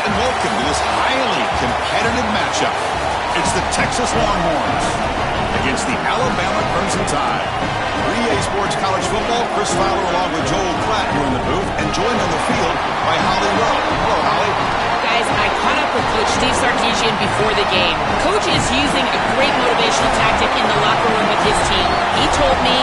And welcome to this highly competitive matchup. It's the Texas Longhorns against the Alabama Crimson Tide. 3A Sports College Football, Chris Fowler along with Joel Klatt here in the booth, and joined on the field by Holly Rowe. Hello, Holly. Guys, I caught up with Coach Steve Sarkisian before the game. Coach is using a great motivational tactic in the locker room with his team. He told me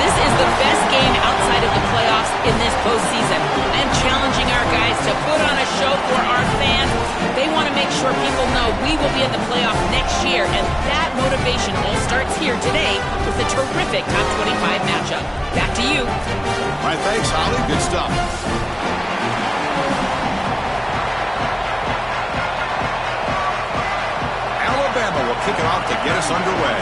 this is the best game outside of the playoffs in this postseason. I am challenging our guys to put on a show for our fans. They want to make sure people know we will be in the playoff next year, and that motivation all starts here today with a terrific top 25 matchup. Back to you. All right, thanks, Holly. Good stuff. Alabama will kick it off to get us underway.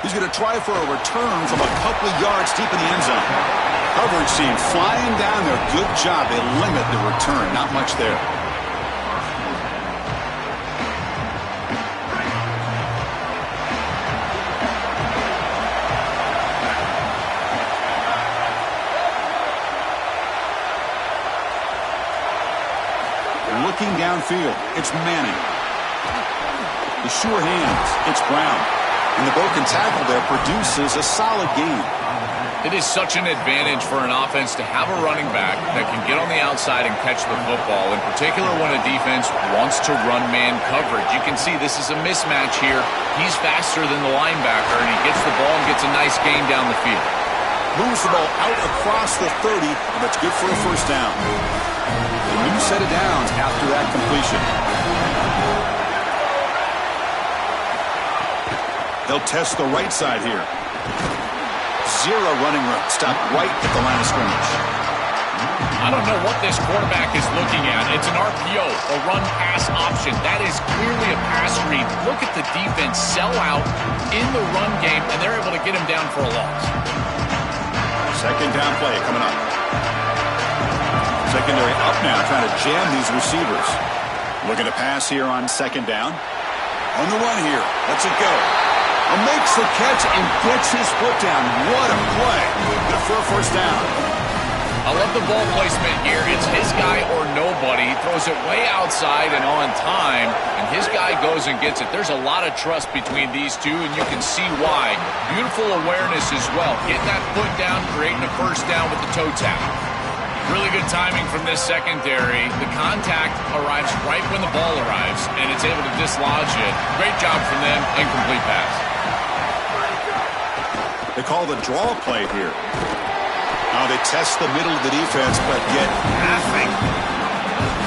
He's going to try for a return from a couple of yards deep in the end zone. Coverage team flying down there. Good job. They limit the return. Not much there. Looking downfield, it's Manning. The sure hands, it's Brown. And the broken tackle there produces a solid gain. It is such an advantage for an offense to have a running back that can get on the outside and catch the football, in particular when a defense wants to run man coverage. You can see this is a mismatch here. He's faster than the linebacker, and he gets the ball and gets a nice gain down the field. Moves the ball out across the 30, and that's good for a first down. A new set of downs after that completion. They'll test the right side here. Zero running room. Stop right at the line of scrimmage. I don't know what this quarterback is looking at. It's an RPO, a run-pass option. That is clearly a pass read. Look at the defense sell out in the run game, and they're able to get him down for a loss. Second down play coming up. Secondary up now, trying to jam these receivers. Looking to pass here on second down. On the run here. Lets it go. Makes the catch and gets his foot down. What a play. Good for a first down. I love the ball placement here. It's his guy or nobody. He throws it way outside and on time, and his guy goes and gets it. There's a lot of trust between these two, and you can see why. Beautiful awareness as well. Getting that foot down, creating a first down with the toe tap. Really good timing from this secondary. The contact arrives right when the ball arrives, and it's able to dislodge it. Great job from them. Incomplete pass. They call the draw play here. Now they test the middle of the defense, but get nothing.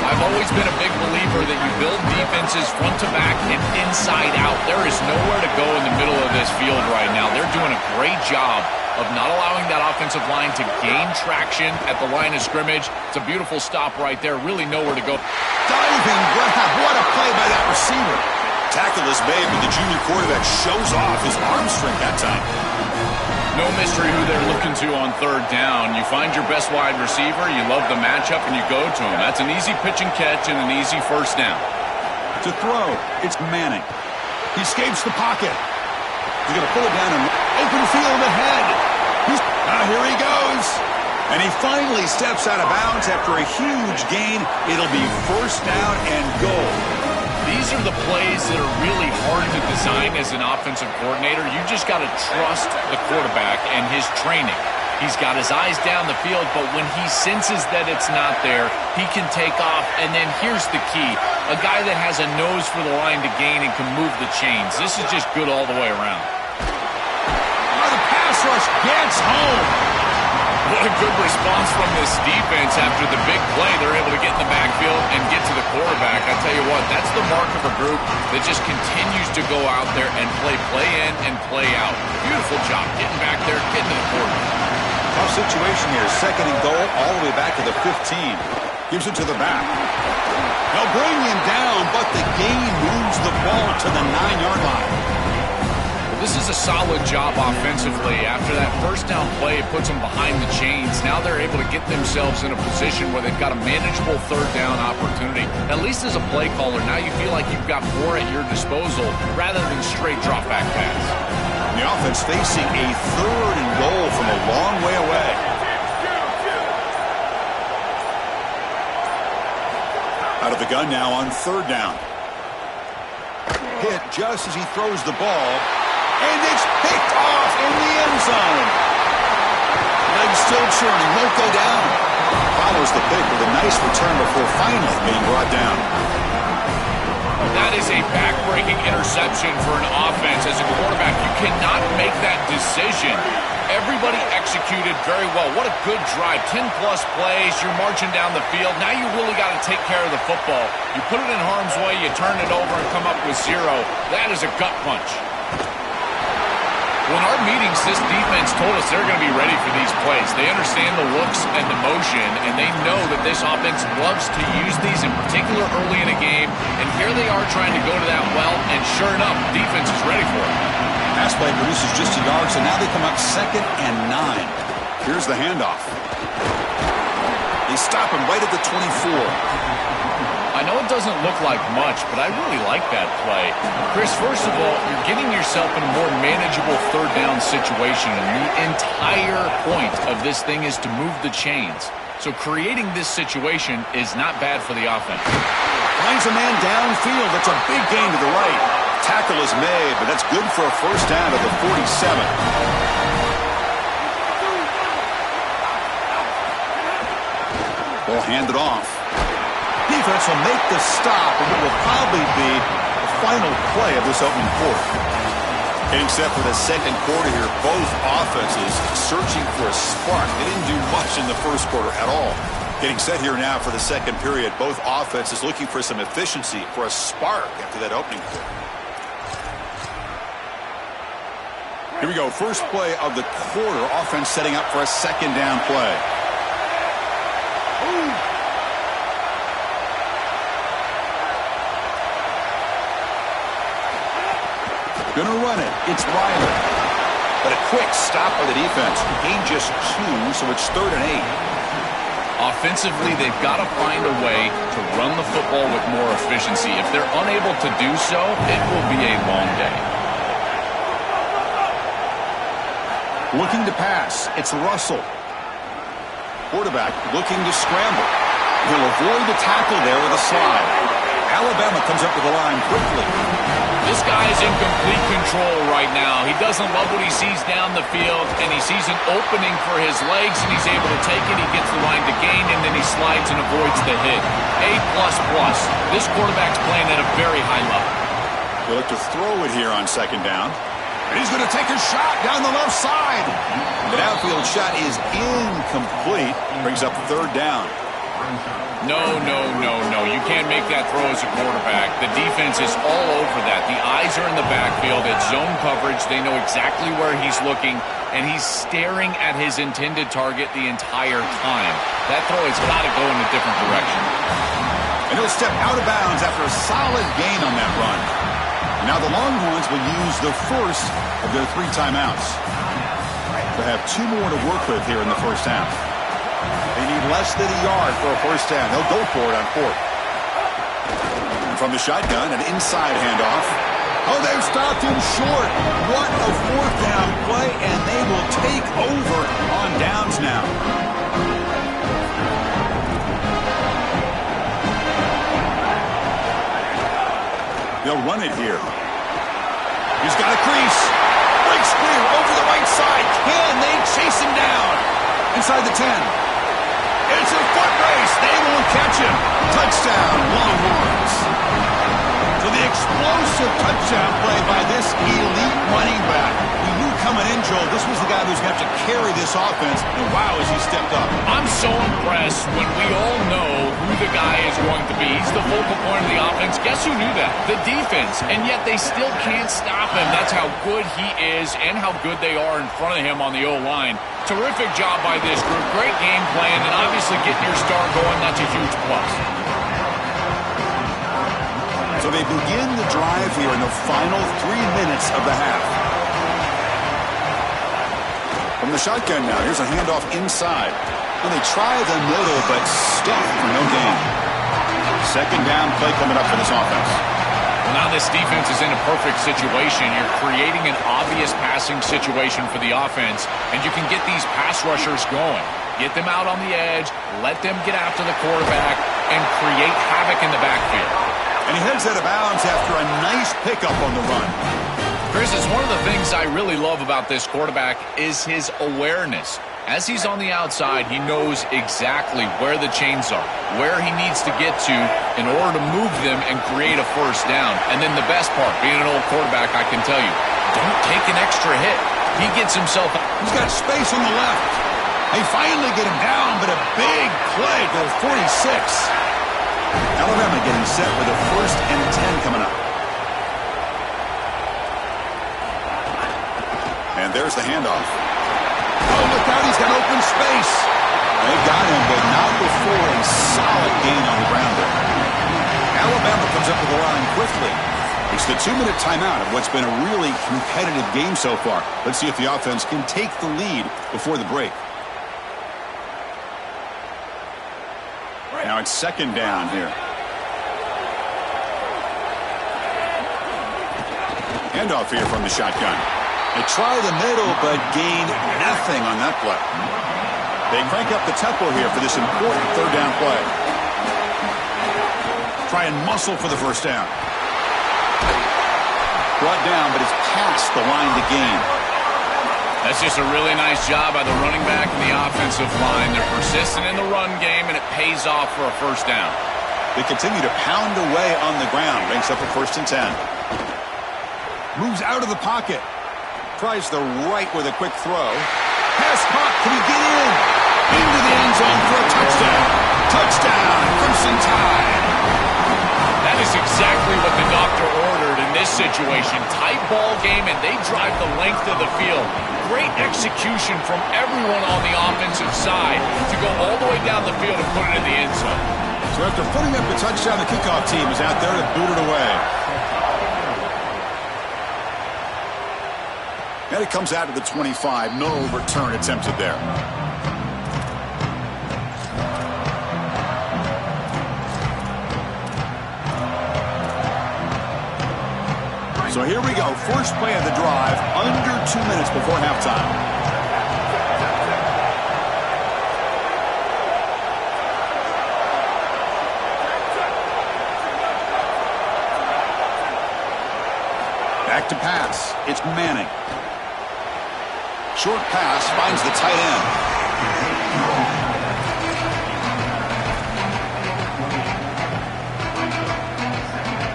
I've always been a big believer that you build defenses front to back and inside out. There is nowhere to go in the middle of this field right now. They're doing a great job of not allowing that offensive line to gain traction at the line of scrimmage. It's a beautiful stop right there. Really nowhere to go. Diving grab. What a play by that receiver. Tackle is made, but the junior quarterback shows off his arm strength that time. No mystery who they're looking to on third down. You find your best wide receiver, you love the matchup, and you go to him. That's an easy pitch and catch and an easy first down. To throw, it's Manning. He escapes the pocket. He's going to pull it down and open field ahead. Here he goes. And he finally steps out of bounds after a huge gain. It'll be first down and goal. These are the plays that are really hard to design as an offensive coordinator. You just got to trust the quarterback and his training. He's got his eyes down the field, but when he senses that it's not there, he can take off. And then here's the key. A guy that has a nose for the line to gain and can move the chains. This is just good all the way around. The pass rush gets home. What a good response from this defense after the big play. They're able to get in the backfield and get to the quarterback. I tell you what, that's the mark of a group that just continues to go out there and play in and play out. Beautiful job getting back there, getting to the quarterback. Tough situation here. Second and goal all the way back to the 15. Gives it to the back. They'll bring him down, but the gain moves the ball to the 9-yard line. This is a solid job offensively. After that first down play, it puts them behind the chains. Now they're able to get themselves in a position where they've got a manageable third down opportunity. At least as a play caller, now you feel like you've got more at your disposal rather than straight drop back pass. The offense facing a 3rd and goal from a long way away. Out of the gun now on 3rd down. Hit just as he throws the ball, and it's picked off in the end zone. Legs still churning, won't go down. Follows the pick with a nice return before finally being brought down. That is a back-breaking interception for an offense. As a quarterback, you cannot make that decision. Everybody executed very well. What a good drive. 10-plus plays. You're marching down the field. Now you really got to take care of the football. You put it in harm's way, you turn it over and come up with 0. That is a gut punch. When our meetings, this defense told us they're going to be ready for these plays. They understand the looks and the motion, and they know that this offense loves to use these, in particular early in a game. And here they are trying to go to that well, and sure enough, defense is ready for it. Pass play produces just a yard, so now they come up 2nd and 9. Here's the handoff. They stop him right at the 24. I know it doesn't look like much, but I really like that play. Chris, first of all, you're getting yourself in a more manageable 3rd down situation, and the entire point of this thing is to move the chains. So creating this situation is not bad for the offense. Finds a man downfield. That's a big gain to the right. Tackle is made, but that's good for a 1st down at the 47. Ball handed off. Defense will make the stop, and what will probably be the final play of this opening quarter. Getting set for the 2nd quarter here, both offenses searching for a spark. They didn't do much in the 1st quarter at all. Getting set here now for the 2nd period, both offenses looking for some efficiency, for a spark after that opening quarter. Here we go, first play of the quarter. Offense setting up for a 2nd down play. Gonna run it. It's Riley. But a quick stop by the defense. Gain just 2, so it's 3rd and 8. Offensively, they've got to find a way to run the football with more efficiency. If they're unable to do so, it will be a long day. Looking to pass. It's Russell. Quarterback looking to scramble. He'll avoid the tackle there with a slide. Alabama comes up with the line quickly. This guy is in complete control right now. He doesn't love what he sees down the field, and he sees an opening for his legs, and he's able to take it. He gets the line to gain, and then he slides and avoids the hit. A++. This quarterback's playing at a very high level. He'll look to throw it here on 2nd down. And he's going to take a shot down the left side. The outfield shot is incomplete. Brings up 3rd down. No. You can't make that throw as a quarterback. The defense is all over that. The eyes are in the backfield. It's zone coverage. They know exactly where he's looking, and he's staring at his intended target the entire time. That throw has got to go in a different direction. And he'll step out of bounds after a solid gain on that run. Now the Longhorns will use the first of their 3 timeouts. They'll have 2 more to work with here in the 1st half. They need less than a yard for a 1st down. They'll go for it on 4th. And from the shotgun, an inside handoff. Oh, they've stopped him short. What a 4th down play, and they will take over on downs now. They'll run it here. He's got a crease. Breaks clear over the right side. Can they chase him down? Inside the 10. It's a foot race. They won't catch him. Touchdown, Longhorns. So the explosive touchdown play by this elite running back. We knew coming in, Joel, this was the guy who's going to have to carry this offense. And wow, has he stepped up. I'm so impressed when we all know who the guy is going to be. He's the focal point of the offense. Guess who knew that? The defense. And yet they still can't stop him. That's how good he is and how good they are in front of him on the O-line. Terrific job by this group. Great game plan, and obviously getting your star going, that's a huge plus. So they begin the drive here in the final 3 minutes of the half. From the shotgun now, here's a handoff inside. And they try the middle, but stuffed for no gain. 2nd down play coming up for this offense. Well, now this defense is in a perfect situation. You're creating an obvious passing situation for the offense, and you can get these pass rushers going. Get them out on the edge, let them get after the quarterback, and create havoc in the backfield. And he heads out of bounds after a nice pickup on the run. Chris, it's one of the things I really love about this quarterback is his awareness. As he's on the outside, he knows exactly where the chains are, where he needs to get to in order to move them and create a first down. And then the best part, being an old quarterback, I can tell you, don't take an extra hit. He gets himself... He's got space on the left. They finally get him down, but a big play for 46. Alabama getting set with a 1st and 10 coming up. And there's the handoff. Oh, look out, he's got open space. They got him, but not before a solid gain on the ground there. Alabama comes up with the line quickly. It's the 2-minute timeout of what's been a really competitive game so far. Let's see if the offense can take the lead before the break. Now it's 2nd down here. Handoff here from the shotgun. They try the middle, but gain nothing on that play. They crank up the tempo here for this important 3rd down play. Try and muscle for the 1st down. Brought down, but it's past the line to gain. That's just a really nice job by the running back and the offensive line. They're persistent in the run game, and it pays off for a 1st down. They continue to pound away on the ground. Makes up a 1st and 10. Moves out of the pocket. Tries the right with a quick throw. Pass caught. Can he get in? Into the end zone for a touchdown. Touchdown, Crimson Tide. That is exactly what the doctor ordered in this situation. Tight ball game, and they drive the length of the field. Great execution from everyone on the offensive side to go all the way down the field and put it in the end zone. So after putting up the touchdown, the kickoff team is out there to boot it away. And it comes out to the 25. No return attempted there. So here we go. First play of the drive, under 2 minutes before halftime. Back to pass. It's Manning. Short pass finds the tight end.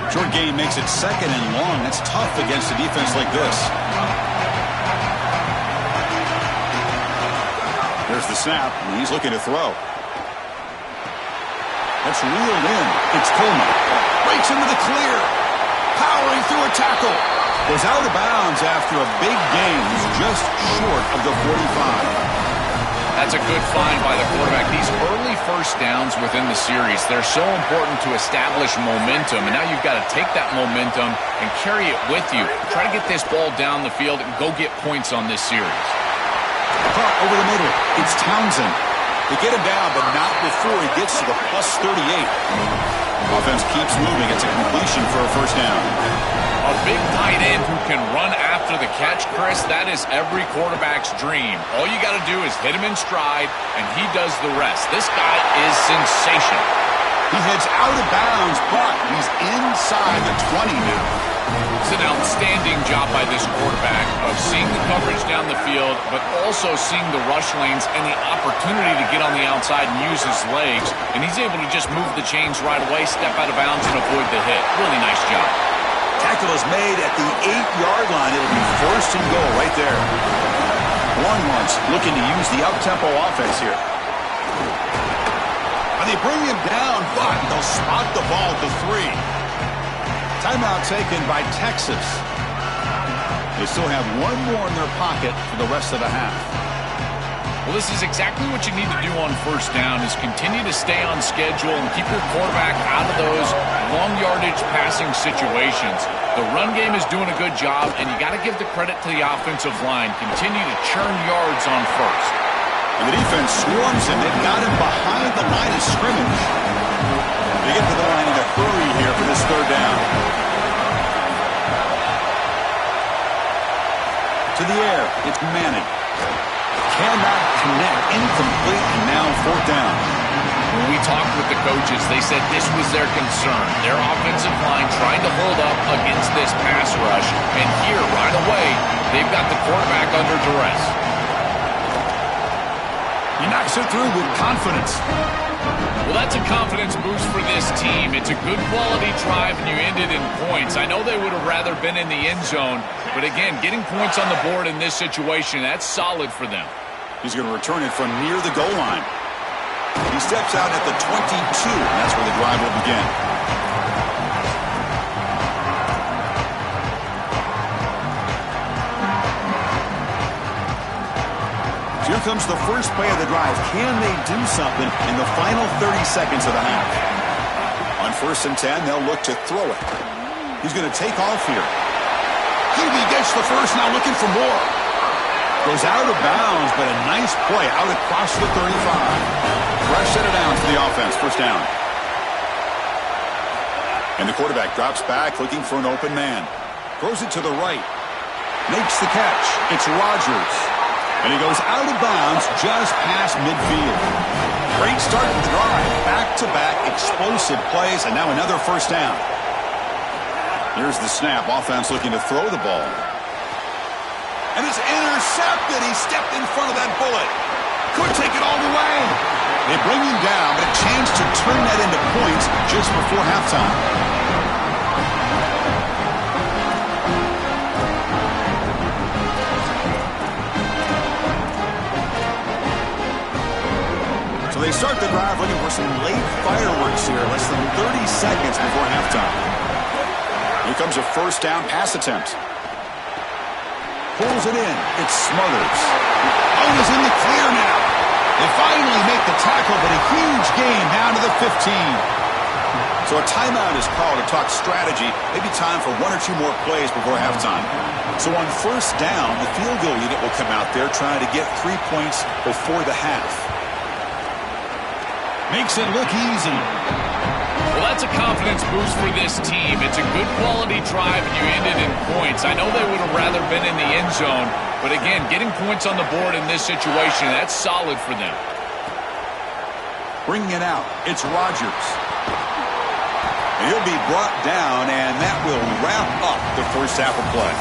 Short gain makes it 2nd and long. That's tough against a defense like this. There's the snap, and he's looking to throw. That's reeled in. It's Coleman. Breaks into the clear. Powering through a tackle. Goes out of bounds after a big gain. He's just short of the 45. That's a good find by the quarterback. These early 1st downs within the series, they're so important to establish momentum. And now you've got to take that momentum and carry it with you. Try to get this ball down the field and go get points on this series. Caught over the middle. It's Townsend. They get him down, but not before he gets to the plus 38. Offense keeps moving. It's a completion for a 1st down. A big tight end who can run after the catch, Chris, that is every quarterback's dream. All you got to do is hit him in stride, and he does the rest. This guy is sensational. He heads out of bounds, but he's inside the 20 now. It's an outstanding job by this quarterback of seeing the coverage down the field, but also seeing the rush lanes and the opportunity to get on the outside and use his legs. And he's able to just move the chains right away, step out of bounds, and avoid the hit. Really nice job. Tackle is made at the 8-yard line. It'll be 1st and goal right there. Longhorns looking to use the up-tempo offense here. And they bring him down, but they'll spot the ball to 3. Timeout taken by Texas. They still have one more in their pocket for the rest of the half. Well, this is exactly what you need to do on 1st down is continue to stay on schedule and keep your quarterback out of those long yardage passing situations. The run game is doing a good job, and you got to give the credit to the offensive line. Continue to churn yards on 1st. And the defense swarms him. They've got him behind the line of scrimmage. They get to the line in a hurry here for this 3rd down. To the air. It's Manning. Cannot connect. Incomplete, and now fourth down. When we talked with the coaches, they said this was their concern. Their offensive line trying to hold up against this pass rush. And here, right away, they've got the quarterback under duress. He knocks it through with confidence. Well, that's a confidence boost for this team. It's a good quality drive, and you ended in points. I know they would have rather been in the end zone, but again, getting points on the board in this situation, that's solid for them. He's going to return it from near the goal line. He steps out at the 22, and that's where the drive will begin. Here comes the first play of the drive. Can they do something in the final 30 seconds of the half? On 1st and 10, they'll look to throw it. He's going to take off here. Hubie gets the first, now looking for more. Goes out of bounds, but a nice play out across the 35. Rush set it down for the offense. First down. And the quarterback drops back, looking for an open man. Throws it to the right. Makes the catch. It's Rodgers. And he goes out of bounds just past midfield. Great start to the drive. Back-to-back explosive plays, and now another first down. Here's the snap. Offense looking to throw the ball. And it's intercepted. He stepped in front of that bullet. Could take it all the way. They bring him down, but a chance to turn that into points just before halftime. So they start the drive looking for some late fireworks here, less than 30 seconds before halftime. Here comes a first down pass attempt. Pulls it in. It's Smothers. Oh, he's in the clear now. They finally make the tackle, but a huge gain down to the 15. So a timeout is called to talk strategy. Maybe time for one or two more plays before halftime. So on first down, the field goal unit will come out there trying to get 3 points before the half. Makes it look easy. Well, that's a confidence boost for this team. It's a good quality drive, and you ended in points. I know they would have rather been in the end zone, but again, getting points on the board in this situation, that's solid for them. Bringing it out, it's Rodgers. And he'll be brought down, and that will wrap up the first half of play.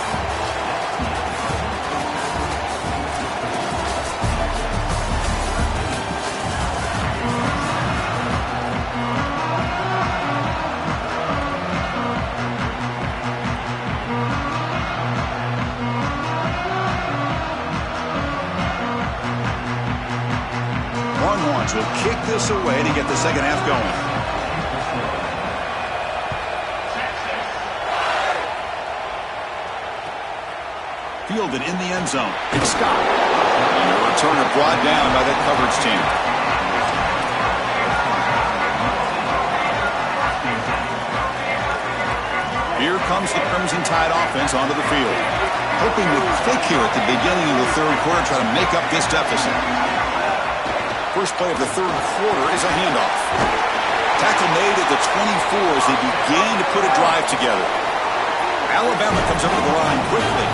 Will kick this away to get the second half going. Fielded in the end zone. It's Scott. And the returner brought down by the coverage team. Here comes the Crimson Tide offense onto the field. Hoping to click here at the beginning of the third quarter, try to make up this deficit. First play of the third quarter is a handoff. Tackle made at the 24 as they begin to put a drive together. Alabama comes over the line quickly.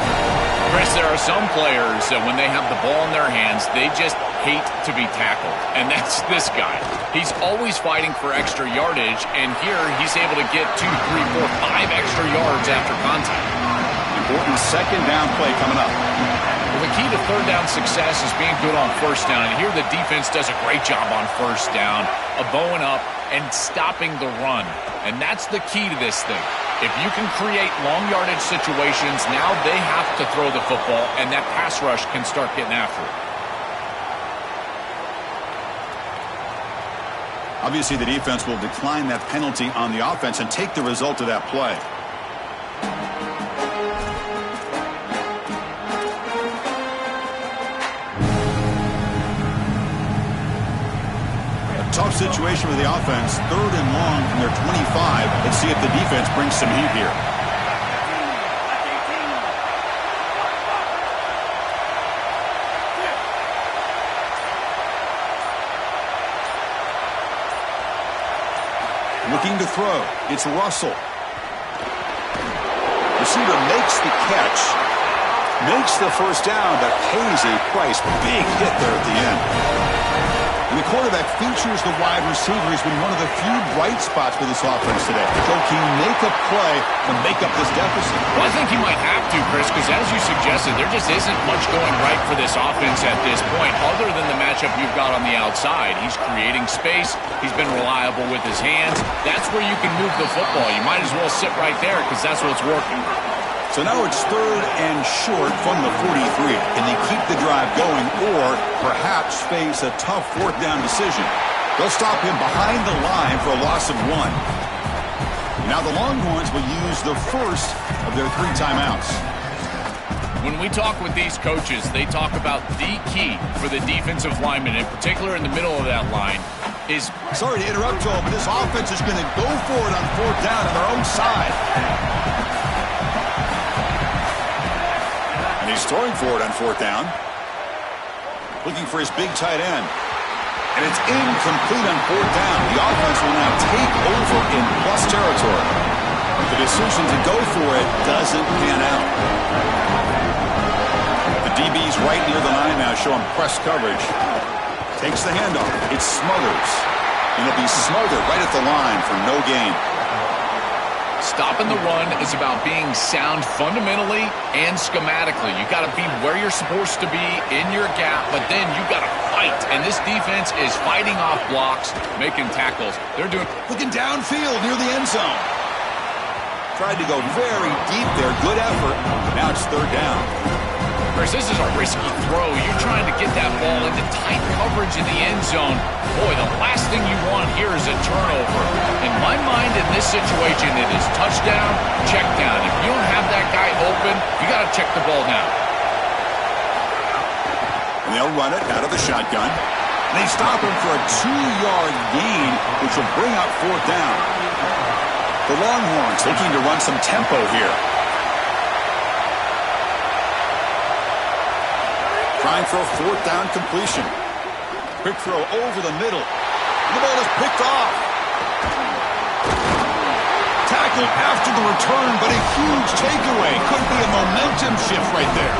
Chris, there are some players that when they have the ball in their hands, they just hate to be tackled. And that's this guy. He's always fighting for extra yardage, and here he's able to get 2, 3, 4, 5 extra yards after contact. Important second down play coming up. Well, the key to third down success is being good on first down. And here the defense does a great job on first down of bowing up and stopping the run. And that's the key to this thing. If you can create long yardage situations, now they have to throw the football, and that pass rush can start getting after it. Obviously, the defense will decline that penalty on the offense and take the result of that play. Tough situation with the offense. 3rd and long from their 25. Let's see if the defense brings some heat here. Looking to throw. It's Russell. Receiver makes the catch. Makes the first down, but pays a price. Big hit there at the end. And the quarterback features the wide receiver. He's been one of the few bright spots for this offense today. So can he make a play to make up this deficit? Well, I think he might have to, Chris, because as you suggested, there just isn't much going right for this offense at this point, other than the matchup you've got on the outside. He's creating space. He's been reliable with his hands. That's where you can move the football. You might as well sit right there because that's what's working. So now it's 3rd and short from the 43. Can they keep the drive going or perhaps face a tough 4th down decision? They'll stop him behind the line for a loss of 1. Now the Longhorns will use the first of their 3 timeouts. When we talk with these coaches, they talk about the key for the defensive lineman, in particular in the middle of that line, is... Sorry to interrupt, Joel, but this offense is going to go for it on 4th down on their own side. And he's throwing for it on 4th down. Looking for his big tight end. And it's incomplete on 4th down. The offense will now take over in plus territory. The decision to go for it doesn't pan out. The DB's right near the line now, showing press coverage. Takes the handoff. It's Smothers. And he'll be smothered right at the line for no gain. Stopping the run is about being sound fundamentally and schematically. You got to be where you're supposed to be in your gap, but then you got to fight. And this defense is fighting off blocks, making tackles. They're doing... Looking downfield near the end zone. Tried to go very deep there. Good effort. Now it's 3rd down. Chris, this is a risky throw. You're trying to get that ball into tight coverage in the end zone. Boy, the last thing you want here is a turnover. In my mind, in this situation, it is touchdown, check down. If you don't have that guy open, you got to check the ball down. And they'll run it out of the shotgun. And they stop him for a 2-yard gain, which will bring up 4th down. The Longhorns looking to run some tempo here. Trying for a 4th down completion. Quick throw over the middle. And the ball is picked off. Tackled after the return, but a huge takeaway. Could be a momentum shift right there.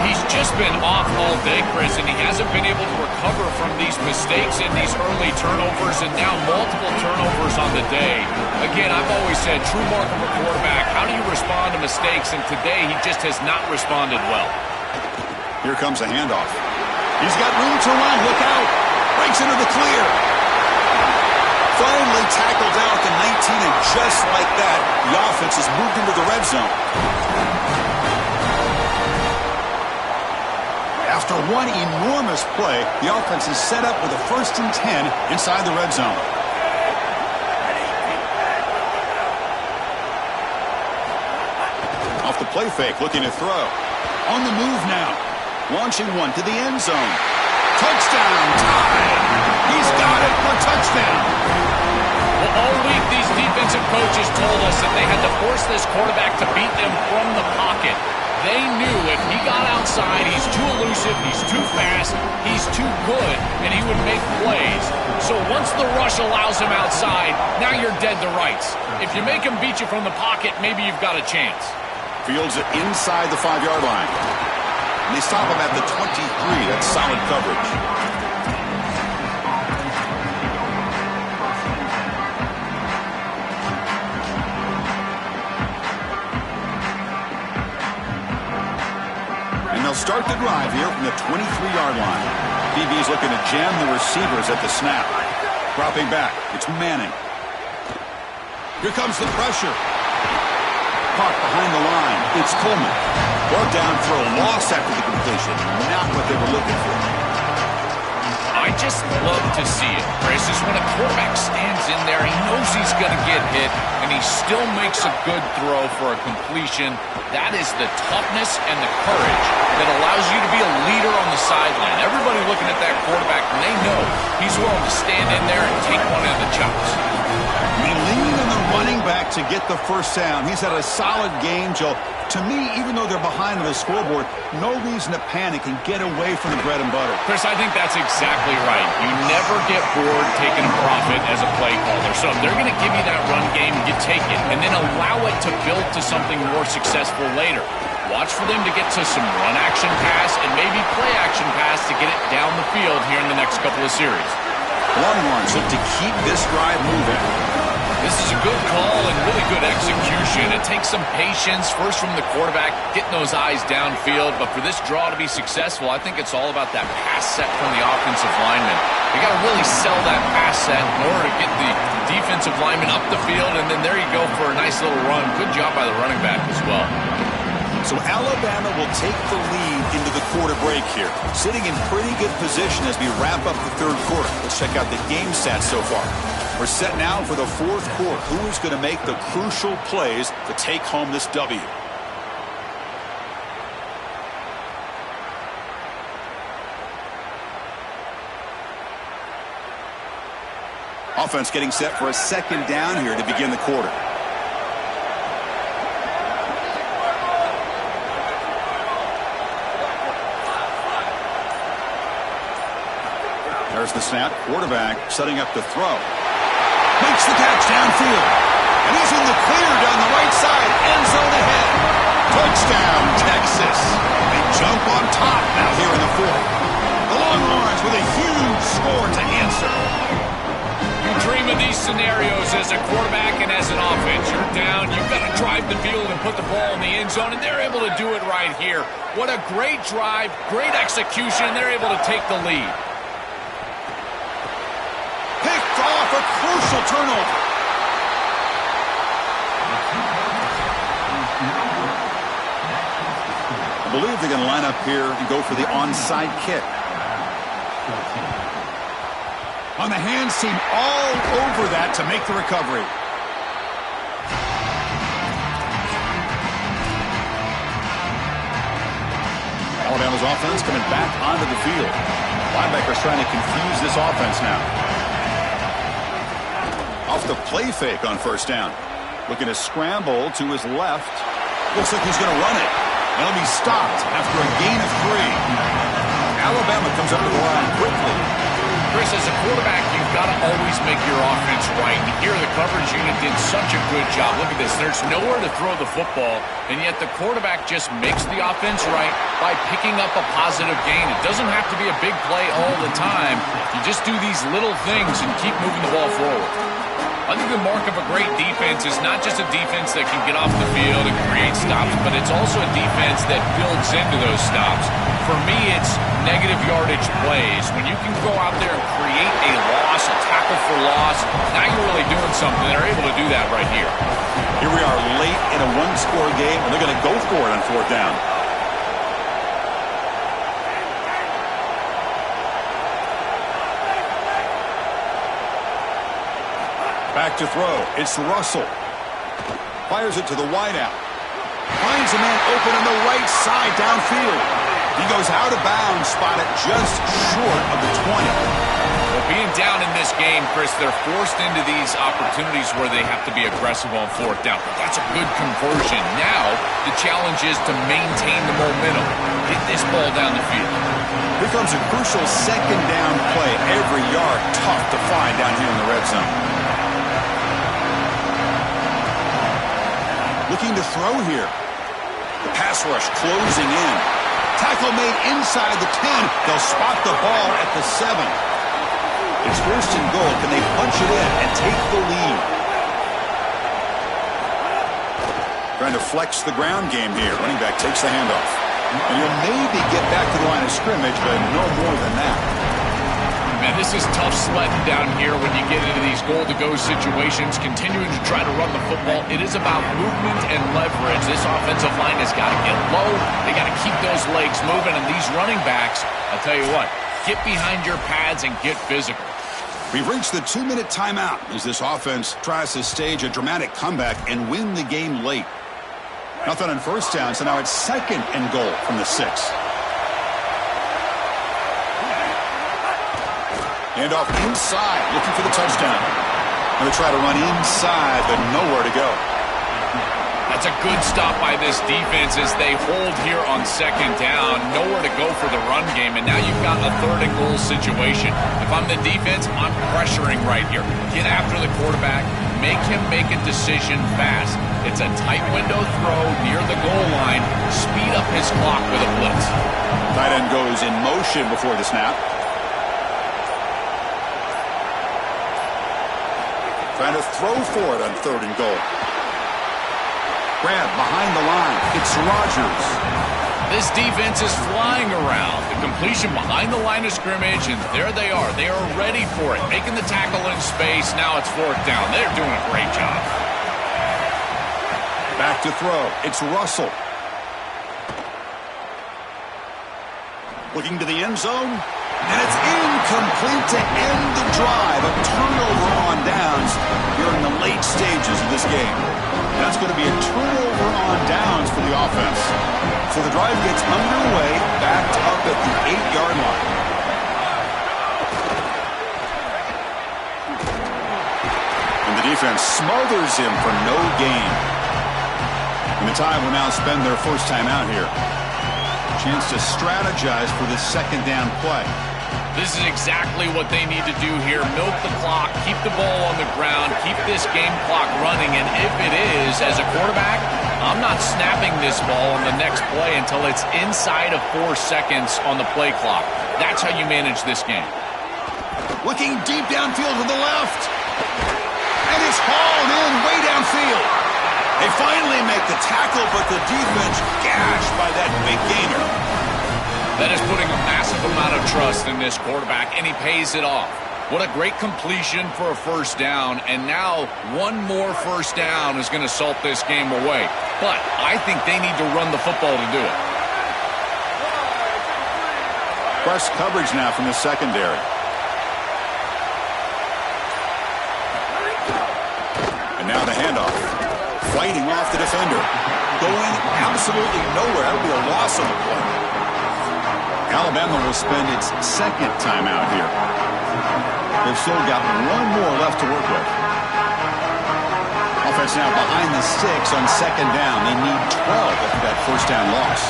He's just been off all day, Chris, and he hasn't been able to recover from these mistakes and these early turnovers, and now multiple turnovers on the day. Again, I've always said, true mark of a quarterback, how do you respond to mistakes? And today, he just has not responded well. Here comes a handoff. He's got room to run. Look out. Breaks into the clear. Finally tackled down at the 19, and just like that, the offense has moved into the red zone. After one enormous play, the offense is set up with a 1st and 10 inside the red zone. Off the play fake, looking to throw. On the move now. Launching one to the end zone. Touchdown, tied. He's got it for touchdown. Well, all week these defensive coaches told us that they had to force this quarterback to beat them from the pocket. They knew if he got outside, he's too elusive, he's too fast, he's too good, and he would make plays. So once the rush allows him outside, now you're dead to rights. If you make him beat you from the pocket, maybe you've got a chance. Fields it inside the 5-yard line. And they stop him at the 23. That's solid coverage. And they'll start the drive here from the 23-yard line. DB's looking to jam the receivers at the snap. Dropping back. It's Manning. Here comes the pressure. Caught behind the line. It's Coleman. Brought down for a loss after the completion. Not what they were looking for. I just love to see it, Chris, is when a quarterback stands in there, he knows he's going to get hit, and he still makes a good throw for a completion. That is the toughness and the courage that allows you to be a leader on the sideline. Everybody looking at that quarterback, and they know he's willing to stand in there and take one of the chops. They lean on the running back to get the first down. He's had a solid game, Joe. To me, even though they're behind on the scoreboard, no reason to panic and get away from the bread and butter. Chris, I think that's exactly right. You never get bored taking a profit as a play caller. So if they're going to give you that run game, you take it, and then allow it to build to something more successful later. Watch for them to get to some run action pass and maybe play action pass to get it down the field here in the next couple of series. Longhorns look to keep this drive moving. This is a good call and really good execution. It takes some patience, first from the quarterback, getting those eyes downfield. But for this draw to be successful, I think it's all about that pass set from the offensive lineman. You got to really sell that pass set in order to get the defensive lineman up the field, and then there you go for a nice little run. Good job by the running back as well. So Alabama will take the lead into the quarter break here, sitting in pretty good position as we wrap up the third quarter. Let's check out the game stats so far. We're set now for the fourth quarter. Who is going to make the crucial plays to take home this W? Offense getting set for a second down here to begin the quarter. There's the snap. Quarterback setting up the throw. Makes the catch downfield. And he's in the clear down the right side. End zone ahead. Touchdown, Texas. They jump on top now here in the fourth. The Longhorns with a huge score to answer. You dream of these scenarios as a quarterback and as an offense. You're down. You've got to drive the field and put the ball in the end zone, and they're able to do it right here. What a great drive, great execution. They're able to take the lead. Picked off, a crucial turnover. I believe they're going to line up here and go for the onside kick. On the hands team all over that to make the recovery. Alabama's offense coming back onto the field. Linebackers trying to confuse this offense now. Off the play fake on first down. Looking to scramble to his left. Looks like he's going to run it. And he'll be stopped after a gain of 3. Alabama comes up to the line quickly. Chris, as a quarterback, you've got to always make your offense right. And here the coverage unit did such a good job. Look at this. There's nowhere to throw the football, and yet the quarterback just makes the offense right by picking up a positive gain. It doesn't have to be a big play all the time. You just do these little things and keep moving the ball forward. I think the mark of a great defense is not just a defense that can get off the field and create stops, but it's also a defense that builds into those stops. For me, it's negative yardage plays. When you can go out there and create a loss, a tackle for loss, now you're really doing something. They're able to do that right here. Here we are late in a one-score game, and they're going to go for it on fourth down. Back to throw. It's Russell. Fires it to the wideout. Finds a man open on the right side downfield. He goes out of bounds, spotted just short of the 20. Well, being down in this game, Chris, they're forced into these opportunities where they have to be aggressive on fourth down. But that's a good conversion. Now, the challenge is to maintain the momentum. Get this ball down the field. Here comes a crucial second down play. Every yard tough to find down here in the red zone. Looking to throw here. The pass rush closing in. Tackle made inside the 10. They'll spot the ball at the 7. It's first and goal. Can they punch it in and take the lead? Trying to flex the ground game here. Running back takes the handoff. And he'll maybe get back to the line of scrimmage, but no more than that. Man, this is tough sledding down here when you get into these goal-to-go situations, continuing to try to run the football. It is about movement and leverage. This offensive line has got to get low. They got to keep those legs moving. And these running backs, I'll tell you what, get behind your pads and get physical. We've reached the 2-minute timeout as this offense tries to stage a dramatic comeback and win the game late. Nothing on first down, so now it's second and goal from the 6. Hand off inside, looking for the touchdown. Going to try to run inside, but nowhere to go. That's a good stop by this defense as they hold here on second down. Nowhere to go for the run game, and now you've got a third and goal situation. If I'm the defense, I'm pressuring right here. Get after the quarterback, make him make a decision fast. It's a tight window throw near the goal line. Speed up his clock with a blitz. Tight end goes in motion before the snap. Trying to throw for it on 3rd and goal. Grab behind the line. It's Rodgers. This defense is flying around. The completion behind the line of scrimmage, and there they are. They are ready for it. Making the tackle in space. Now it's 4th down. They're doing a great job. Back to throw. It's Russell. Looking to the end zone. And it's incomplete to end the drive. A turnover on downs here in the late stages of this game. That's going to be a turnover on downs for the offense. So the drive gets underway, backed up at the 8-yard line. And the defense smothers him for no gain. And the Tide will now spend their first time out here. Chance to strategize for this 2nd down play. This is exactly what they need to do here. Milk the clock, keep the ball on the ground, keep this game clock running, and if it is, as a quarterback, I'm not snapping this ball on the next play until it's inside of 4 seconds on the play clock. That's how you manage this game. Looking deep downfield to the left. And it's hauled in way downfield. They finally make the tackle, but the defense gashed by that big gainer. That is putting a massive amount of trust in this quarterback, and he pays it off. What a great completion for a 1st down, and now one more 1st down is going to salt this game away. But I think they need to run the football to do it. Press coverage now from the secondary. And now the handoff. Fighting off the defender. Going absolutely nowhere. That would be a loss on the play. Alabama will spend its 2nd timeout here. They've still got one more left to work with. Offense now behind the 6 on 2nd down. They need 12 after that 1st down loss.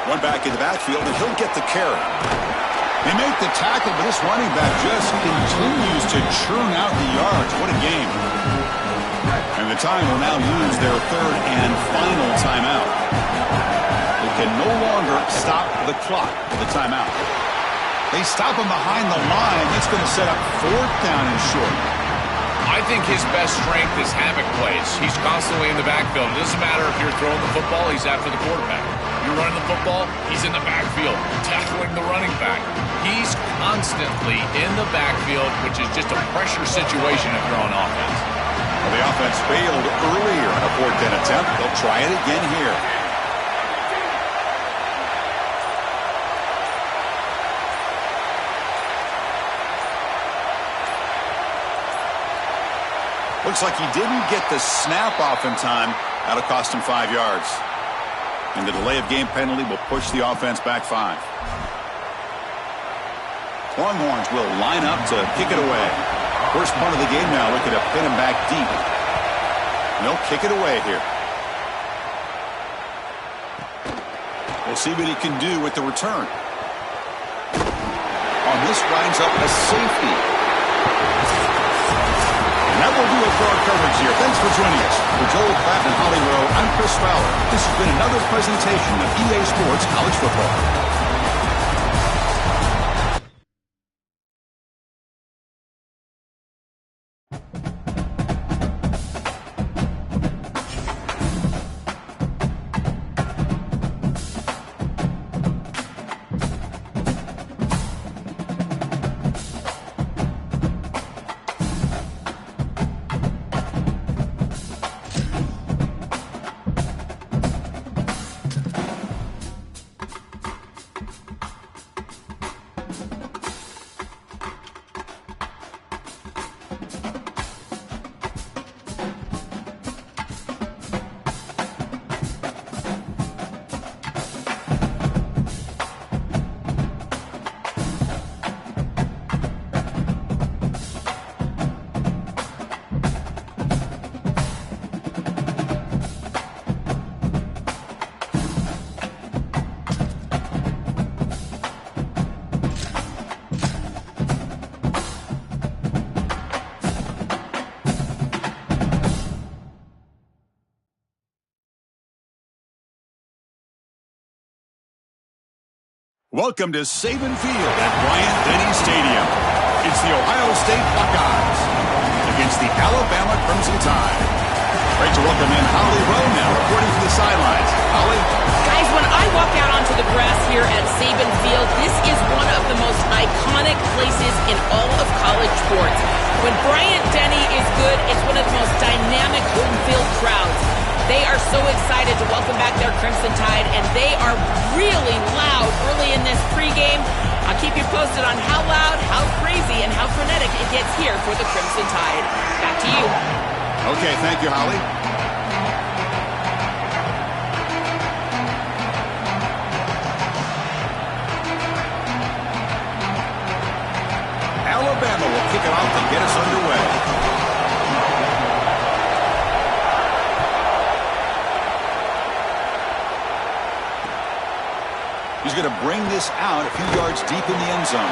One back in the backfield, and he'll get the carry. They make the tackle, but this running back just continues to churn out the yards. What a game. And the Tide will now use their 3rd and final timeout. They can no longer stop the clock with the timeout. They stop him behind the line. That's going to set up 4th down and short. I think his best strength is havoc plays. He's constantly in the backfield. It doesn't matter if you're throwing the football, he's after the quarterback. You're running the football, he's in the backfield, tackling the running back. He's constantly in the backfield, which is just a pressure situation if you're on offense. Well, the offense failed earlier on a 4th down attempt. They'll try it again here. Looks like he didn't get the snap off in time. That'll cost him 5 yards. And the delay of game penalty will push the offense back 5. Longhorns will line up to kick it away. First punt of the game now, looking to pin him back deep. And they'll kick it away here. We'll see what he can do with the return. On this winds up a safety. And that will do it for our coverage here. Thanks for joining us. For Joel Klatt and Holly Rowe, I'm Chris Fowler. This has been another presentation of EA Sports College Football. Welcome to Saban Field at Bryant-Denny Stadium. It's the Ohio State Buckeyes against the Alabama Crimson Tide. Great to welcome in Holly Rowe now, reporting from the sidelines. Holly? Guys, when I walk out onto the grass here at Saban Field, this is one of the most iconic places in all of college sports. When Bryant-Denny is good, it's one of the most dynamic home field crowds. They are so excited to welcome back their Crimson Tide, and they are really loud early in this pregame. I'll keep you posted on how loud, how crazy, and how frenetic it gets here for the Crimson Tide. Back to you. Okay, thank you, Holly. Alabama will kick it off and get us underway. He's going to bring this out a few yards deep in the end zone.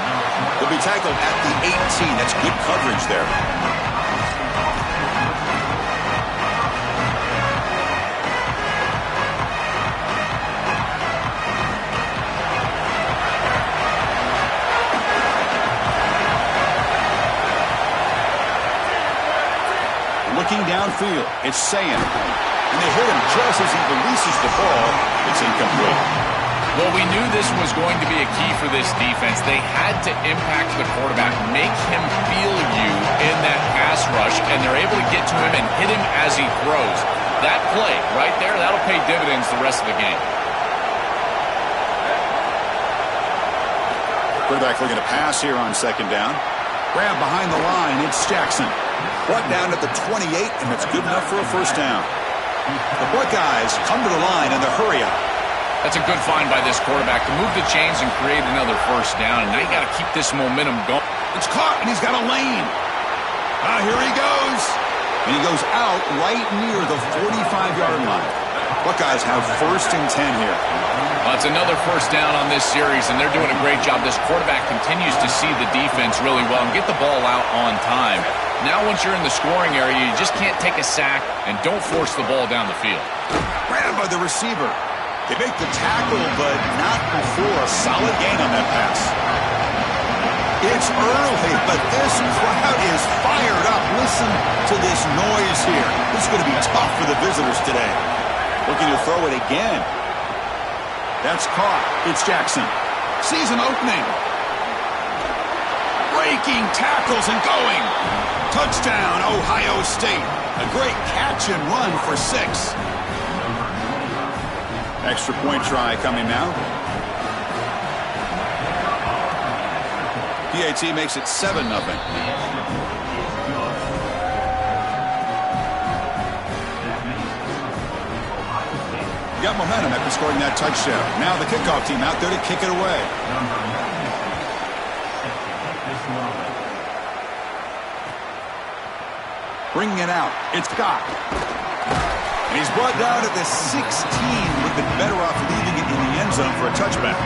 He'll be tackled at the 18. That's good coverage there. Looking downfield, it's Sayin. And they hit him just as he releases the ball. It's incomplete. Well, we knew this was going to be a key for this defense. They had to impact the quarterback, make him feel you in that pass rush, and they're able to get to him and hit him as he throws. That play right there, that'll pay dividends the rest of the game. Quarterback looking to pass here on second down. Grab behind the line, it's Jackson. Brought down at the 28, and that's good enough for a first down. The Buckeyes come to the line in the hurry-up. That's a good find by this quarterback to move the chains and create another first down. And now you got to keep this momentum going. It's caught, and he's got a lane. Here he goes. And he goes out right near the 45-yard line. Buckeyes have 1st and 10 here. Well, it's another first down on this series, and they're doing a great job. This quarterback continues to see the defense really well and get the ball out on time. Now once you're in the scoring area, you just can't take a sack and don't force the ball down the field. Grabbed by the receiver. They make the tackle, but not before a solid gain on that pass. It's early, but this crowd is fired up. Listen to this noise here. This is going to be tough for the visitors today. Looking to throw it again. That's caught. It's Jackson. Sees an opening. Breaking tackles and going. Touchdown, Ohio State. A great catch and run for 6. Extra point try coming now. PAT makes it 7-0. Got momentum after scoring that touchdown. Now the kickoff team out there to kick it away. Bringing it out. It's Scott. And he's brought down at the 16. Would have been better off leaving it in the end zone for a touchback.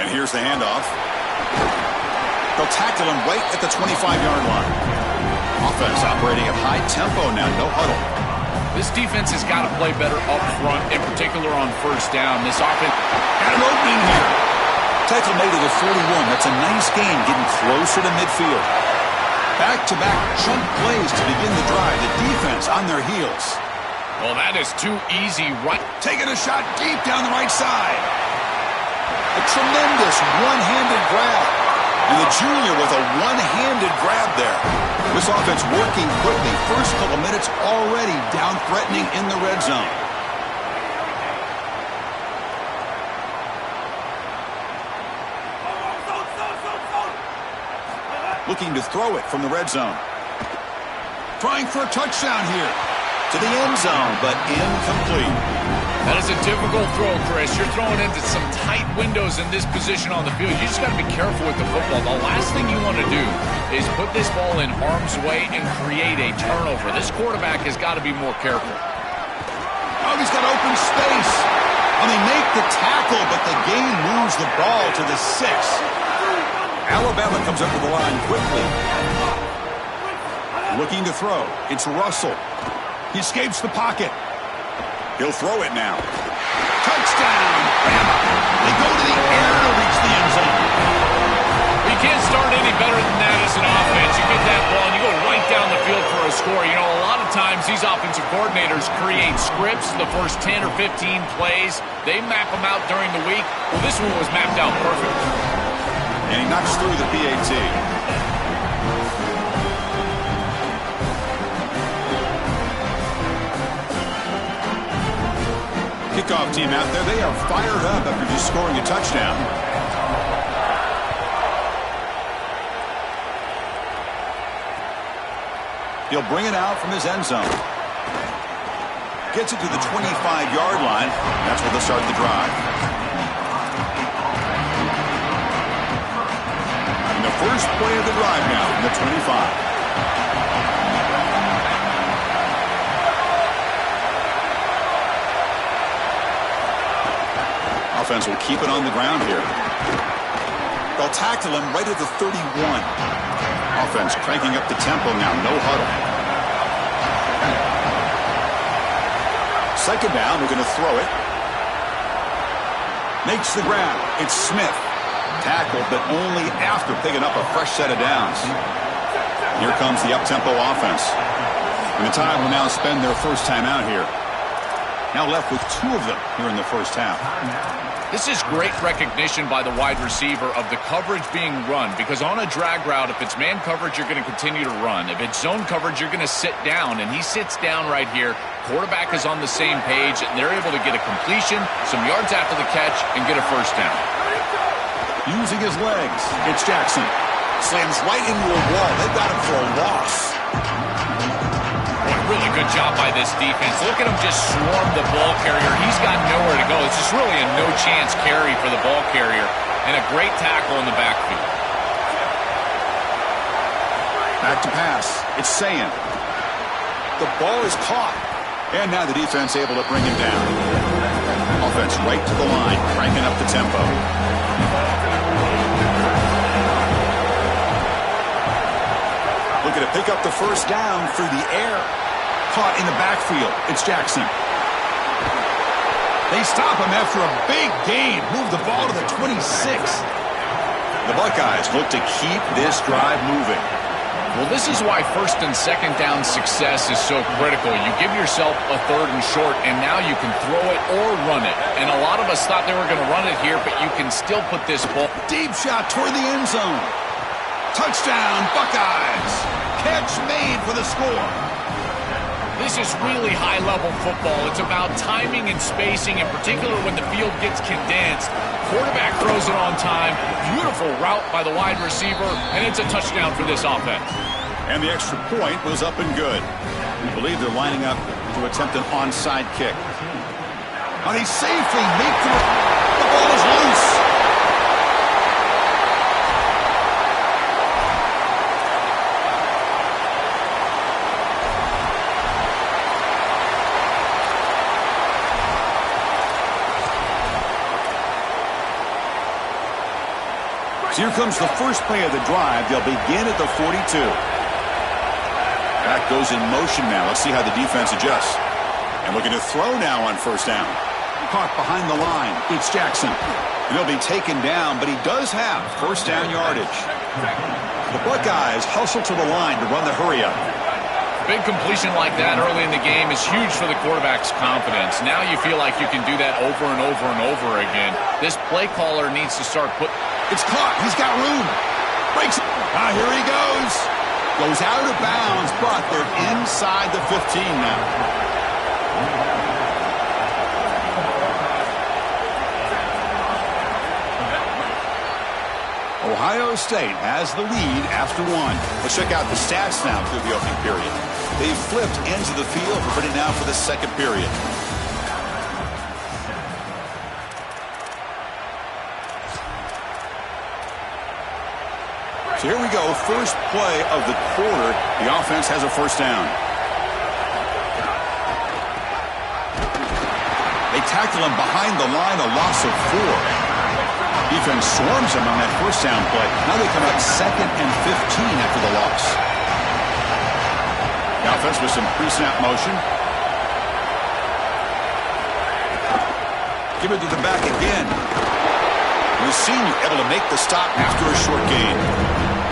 And here's the handoff. They'll tackle him right at the 25-yard line. Offense operating at high tempo now, no huddle. This defense has got to play better up front, in particular on first down. This offense got an opening here. Tackle made at the 41. That's a nice gain, getting closer to midfield. Back-to-back chunk plays to begin the drive. The defense on their heels. Well, that is too easy. Right, taking a shot deep down the right side. A tremendous one-handed grab. And the junior with a one-handed grab there. This offense working quickly. First couple minutes already down threatening in the red zone. Looking to throw it from the red zone. Trying for a touchdown here. To the end zone, but incomplete. That is a difficult throw, Chris. You're throwing into some tight windows in this position on the field. You just got to be careful with the football. The last thing you want to do is put this ball in harm's way and create a turnover. This quarterback has got to be more careful. Oh, he's got open space. And they make the tackle, but the game moves the ball to the 6. Alabama comes up to the line quickly. Looking to throw. It's Russell. He escapes the pocket. He'll throw it now. Touchdown, Bama. They go to the air to reach the end zone. You can't start any better than that as an offense. You get that ball and you go right down the field for a score. You know, a lot of times these offensive coordinators create scripts, the first 10 or 15 plays. They map them out during the week. Well, this one was mapped out perfect. And he knocks through the PAT. Kickoff team out there. They are fired up after just scoring a touchdown. He'll bring it out from his end zone. Gets it to the 25-yard line. That's where they'll start the drive. And the first play of the drive now from the 25. Offense will keep it on the ground here. They'll tackle him right at the 31. Offense cranking up the tempo now. No huddle. Second down. We're going to throw it. Makes the grab. It's Smith. Tackled, but only after picking up a fresh set of downs. Here comes the up-tempo offense. And the Tide will now spend their first time out here. Now left with 2 of them here in the first half. This is great recognition by the wide receiver of the coverage being run, because on a drag route, if it's man coverage, you're going to continue to run. If it's zone coverage, you're going to sit down, and he sits down right here. Quarterback is on the same page, and they're able to get a completion, some yards after the catch, and get a first down. Using his legs, it's Jackson. Slams right into a wall. They've got him for a loss. Really good job by this defense. Look at him just swarm the ball carrier. He's got nowhere to go. It's just really a no-chance carry for the ball carrier, and a great tackle in the backfield. Back to pass. It's Sayin. The ball is caught. And now the defense able to bring him down. Offense right to the line, cranking up the tempo. Looking to pick up the first down through the air. Caught in the backfield. It's Jackson. They stop him after a big gain. Move the ball to the 26. The Buckeyes look to keep this drive moving. Well, this is why first and second down success is so critical. You give yourself a third and short, and now you can throw it or run it. And a lot of us thought they were going to run it here, but you can still put this ball. Deep shot toward the end zone. Touchdown, Buckeyes. Catch made for the score. This is really high-level football. It's about timing and spacing, in particular when the field gets condensed. Quarterback throws it on time. Beautiful route by the wide receiver, and it's a touchdown for this offense. And the extra point was up and good. I believe they're lining up to attempt an onside kick. And he safely made through. The ball is loose. So here comes the first play of the drive. They'll begin at the 42. Back goes in motion now. Let's see how the defense adjusts. And looking to throw now on first down. Caught behind the line. It's Jackson. And he'll be taken down, but he does have first down yardage. The Buckeyes hustle to the line to run the hurry-up. Big completion like that early in the game is huge for the quarterback's confidence. Now you feel like you can do that over and over and over again. This play caller needs to start put. It's caught. He's got room. Breaks it. Here he goes. Goes out of bounds, but they're inside the 15 now. Ohio State has the lead after 1. Let's check out the stats now through the opening period. They've flipped ends of the field. We're ready now for the second period. So here we go. First play of the quarter. The offense has a first down. They tackle him behind the line, a loss of 4. Defense swarms him on that first down play. Now they come up 2nd and 15 after the loss. The offense with some pre-snap motion. Give it to the back again. The senior able to make the stop after a short gain.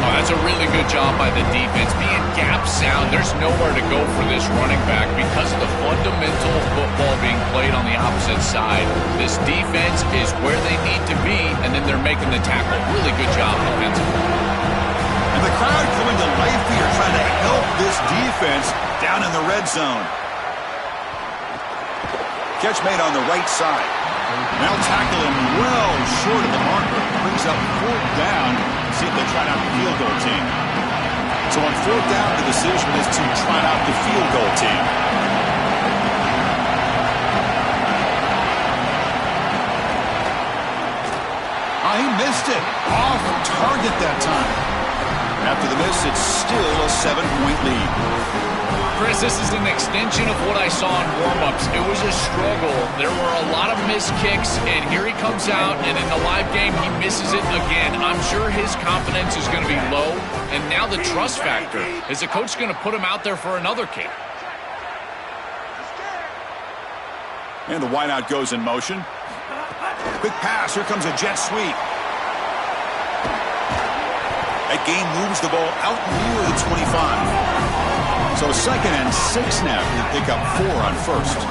Oh, that's a really good job by the defense. Being gap sound, there's nowhere to go for this running back because of the fundamental football being played on the opposite side. This defense is where they need to be, and then they're making the tackle. Really good job defensively. And the crowd coming to life here, trying to help this defense down in the red zone. Catch made on the right side. Now tackle him well short of the marker. Brings up 4th down. See if they try out the field goal team. So on 4th down, the decision is to try out the field goal team. He missed it. Off target that time. After the miss, it's still a 7-point lead. Chris, this is an extension of what I saw in warm-ups. It was a struggle. There were a lot of missed kicks, and here he comes out, and in the live game, he misses it again. I'm sure his confidence is going to be low, and now the trust factor. Is the coach going to put him out there for another kick? And the wideout goes in motion. Quick pass. Here comes a jet sweep. That game moves the ball out near the 25. So 2nd and 6 now. They pick up 4 on 1st.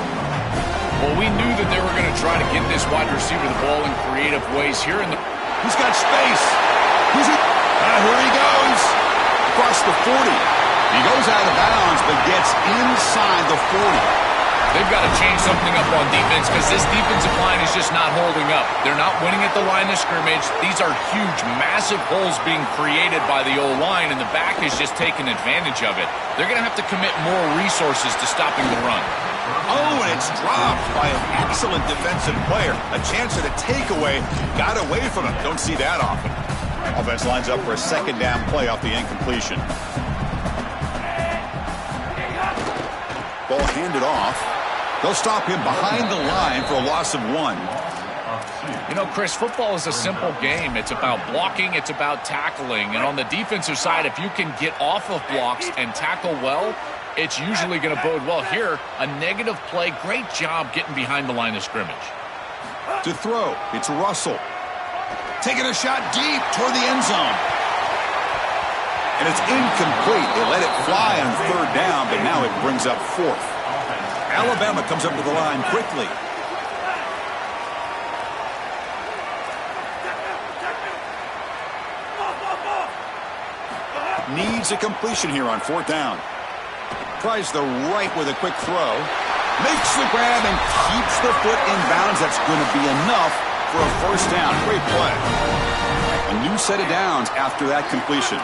Well, we knew that they were going to try to get this wide receiver the ball in creative ways here in the... He's got space. Here he goes. Across the 40. He goes out of bounds, but gets inside the 40. They've got to change something up on defense because this defensive line is just not holding up. They're not winning at the line of scrimmage. These are huge, massive holes being created by the O-line, and the back is just taking advantage of it. They're going to have to commit more resources to stopping the run. Oh, and it's dropped by an excellent defensive player. A chance at a takeaway. Got away from him. Don't see that often. Offense lines up for a 2nd down play off the incompletion. Ball handed off. They'll stop him behind the line for a loss of 1. You know, Chris, football is a simple game. It's about blocking. It's about tackling. And on the defensive side, if you can get off of blocks and tackle well, it's usually going to bode well. Here, a negative play. Great job getting behind the line of scrimmage. To throw, it's Russell. Taking a shot deep toward the end zone. And it's incomplete. They let it fly on 3rd down, but now it brings up 4th. Alabama comes up to the line quickly. Needs a completion here on 4th down. Tries the right with a quick throw. Makes the grab and keeps the foot in bounds. That's going to be enough for a 1st down. Great play. A new set of downs after that completion.